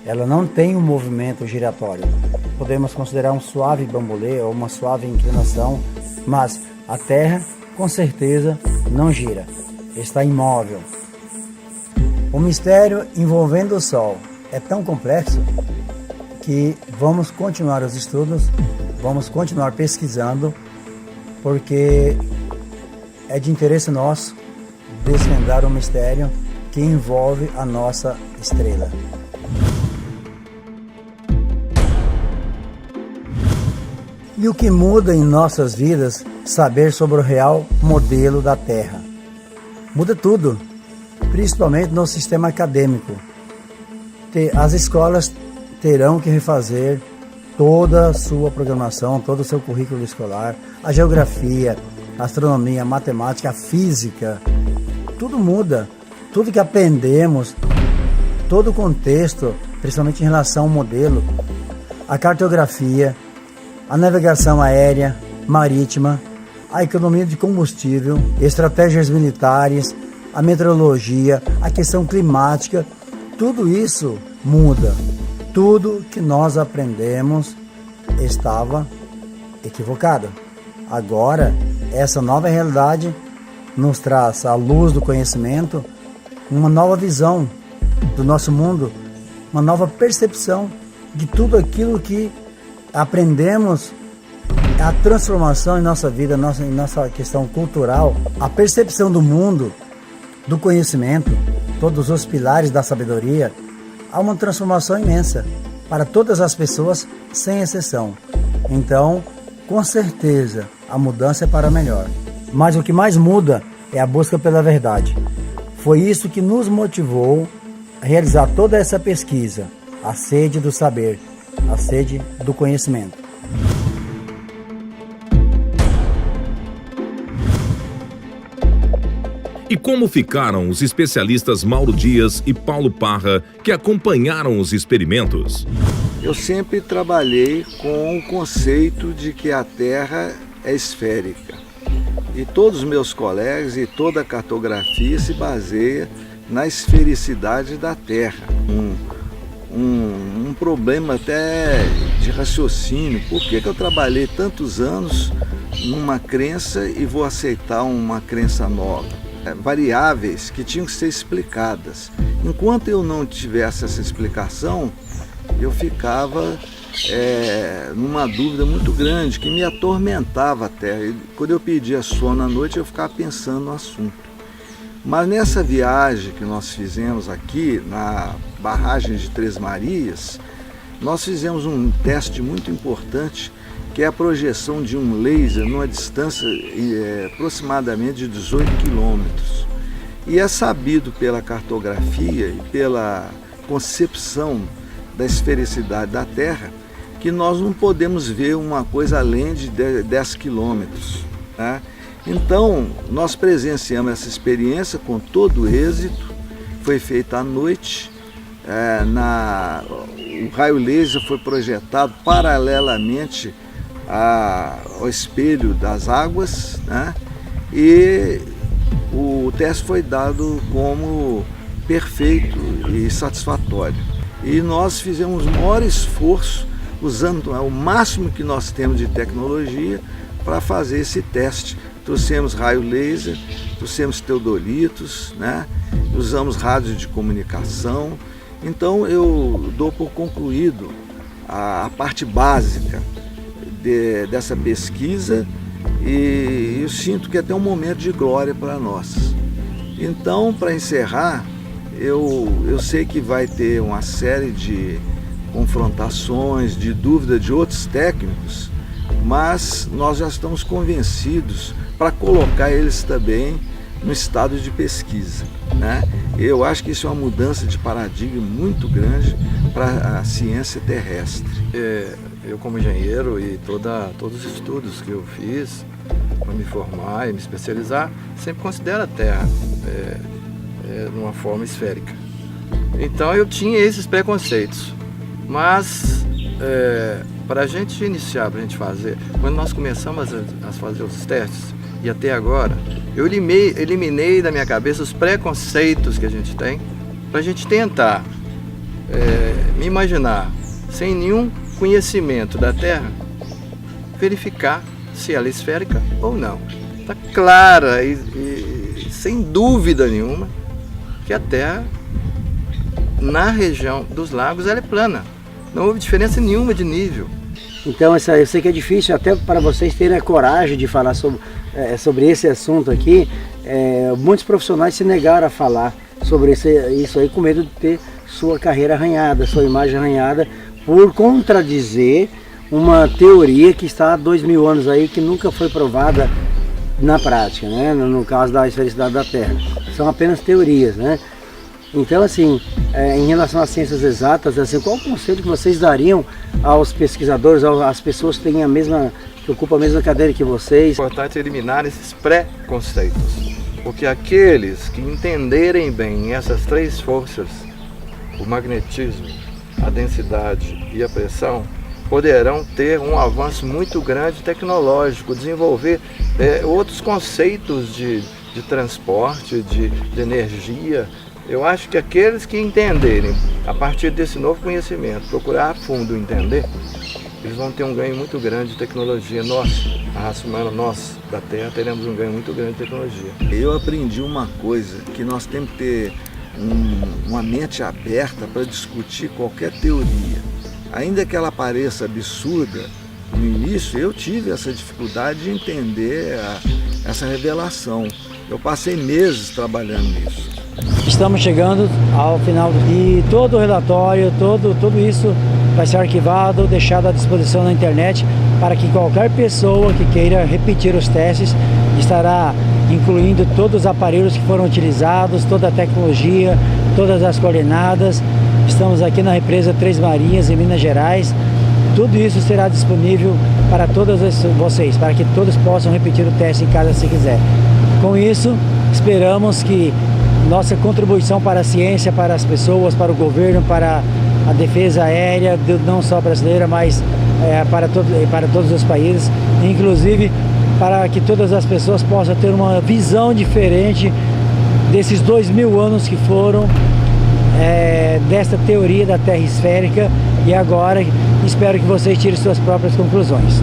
Ela não tem um movimento giratório. Podemos considerar um suave bambolê ou uma suave inclinação, mas a Terra, com certeza, não gira. Está imóvel. O mistério envolvendo o Sol é tão complexo que vamos continuar os estudos, vamos continuar pesquisando, porque é de interesse nosso desvendar o mistério que envolve a nossa estrela. E o que muda em nossas vidas saber sobre o real modelo da Terra? Muda tudo, principalmente no sistema acadêmico. As escolas terão que refazer toda a sua programação, todo o seu currículo escolar, a geografia, a astronomia, a matemática, a física, tudo muda. Tudo que aprendemos, todo o contexto, principalmente em relação ao modelo, a cartografia, a navegação aérea, marítima, a economia de combustível, estratégias militares, a meteorologia, a questão climática, tudo isso muda. Tudo que nós aprendemos estava equivocado. Agora, essa nova realidade nos traz à luz do conhecimento uma nova visão do nosso mundo, uma nova percepção de tudo aquilo que aprendemos, a transformação em nossa vida, em nossa questão cultural, a percepção do mundo, do conhecimento, todos os pilares da sabedoria. Há uma transformação imensa para todas as pessoas, sem exceção. Então, com certeza, a mudança é para melhor. Mas o que mais muda é a busca pela verdade. Foi isso que nos motivou a realizar toda essa pesquisa, a sede do saber, a sede do conhecimento.
E como ficaram os especialistas Mauro Dias e Paulo Parra que acompanharam os experimentos?
Eu sempre trabalhei com o conceito de que a Terra é esférica. E todos os meus colegas e toda a cartografia se baseia na esfericidade da Terra. Um problema até de raciocínio. Por que eu trabalhei tantos anos numa crença e vou aceitar uma crença nova? Variáveis que tinham que ser explicadas. Enquanto eu não tivesse essa explicação, eu ficava numa dúvida muito grande que me atormentava até. Quando eu pedia sono à noite, eu ficava pensando no assunto. Mas nessa viagem que nós fizemos aqui na barragem de Três Marias, nós fizemos um teste muito importante, que é a projeção de um laser numa distância aproximadamente de 18 quilômetros. E é sabido pela cartografia e pela concepção da esfericidade da Terra que nós não podemos ver uma coisa além de 10 quilômetros, né? Então, nós presenciamos essa experiência com todo êxito. Foi feita à noite, o raio laser foi projetado paralelamente ao espelho das águas, né? E o teste foi dado como perfeito e satisfatório. E nós fizemos o maior esforço, usando o máximo que nós temos de tecnologia para fazer esse teste. Trouxemos raio laser, trouxemos teodolitos, né? Usamos rádio de comunicação. Então eu dou por concluído a parte básica dessa pesquisa e eu sinto que é até um momento de glória para nós. Então, para encerrar, eu sei que vai ter uma série de confrontações, de dúvida de outros técnicos, mas nós já estamos convencidos para colocar eles também no estado de pesquisa, né? Eu acho que isso é uma mudança de paradigma muito grande para a ciência terrestre.
Eu como engenheiro e todos os estudos que eu fiz para me formar e me especializar, sempre considero a Terra numa forma esférica. Então eu tinha esses preconceitos, mas para a gente iniciar, para a gente fazer, quando nós começamos a fazer os testes e até agora, eu eliminei da minha cabeça os preconceitos que a gente tem, para a gente tentar me imaginar sem nenhum conhecimento da Terra, verificar se ela é esférica ou não. Está clara e sem dúvida nenhuma que a Terra, na região dos lagos, ela é plana. Não houve diferença nenhuma de nível.
Então eu sei que é difícil até para vocês terem a coragem de falar sobre esse assunto aqui. Muitos profissionais se negaram a falar sobre isso aí com medo de ter sua carreira arranhada, sua imagem arranhada, por contradizer uma teoria que está há 2000 anos aí, que nunca foi provada na prática, né? No caso da esfericidade da Terra. São apenas teorias, né? Então, assim, em relação às ciências exatas, assim, qual o conselho que vocês dariam aos pesquisadores, às pessoas que ocupam a mesma cadeira que vocês?
É importante eliminar esses preconceitos, porque aqueles que entenderem bem essas três forças, o magnetismo, a densidade e a pressão, poderão ter um avanço muito grande tecnológico, desenvolver outros conceitos de transporte, de energia. Eu acho que aqueles que entenderem, a partir desse novo conhecimento, procurar a fundo entender, eles vão ter um ganho muito grande de tecnologia. Nós, a raça humana, nós da Terra, teremos um ganho muito grande de tecnologia.
Eu aprendi uma coisa, que nós temos que ter uma mente aberta para discutir qualquer teoria. Ainda que ela pareça absurda, no início eu tive essa dificuldade de entender essa revelação. Eu passei meses trabalhando nisso.
Estamos chegando ao final e todo o relatório, tudo isso vai ser arquivado, deixado à disposição na internet para que qualquer pessoa que queira repetir os testes estará incluindo todos os aparelhos que foram utilizados, toda a tecnologia, todas as coordenadas. Estamos aqui na represa Três Marias, em Minas Gerais. Tudo isso será disponível para todos vocês, para que todos possam repetir o teste em casa se quiser. Com isso, esperamos que nossa contribuição para a ciência, para as pessoas, para o governo, para a defesa aérea, não só brasileira, mas para todos os países, inclusive para que todas as pessoas possam ter uma visão diferente desses 2000 anos que foram desta teoria da Terra esférica, e agora espero que vocês tirem suas próprias conclusões.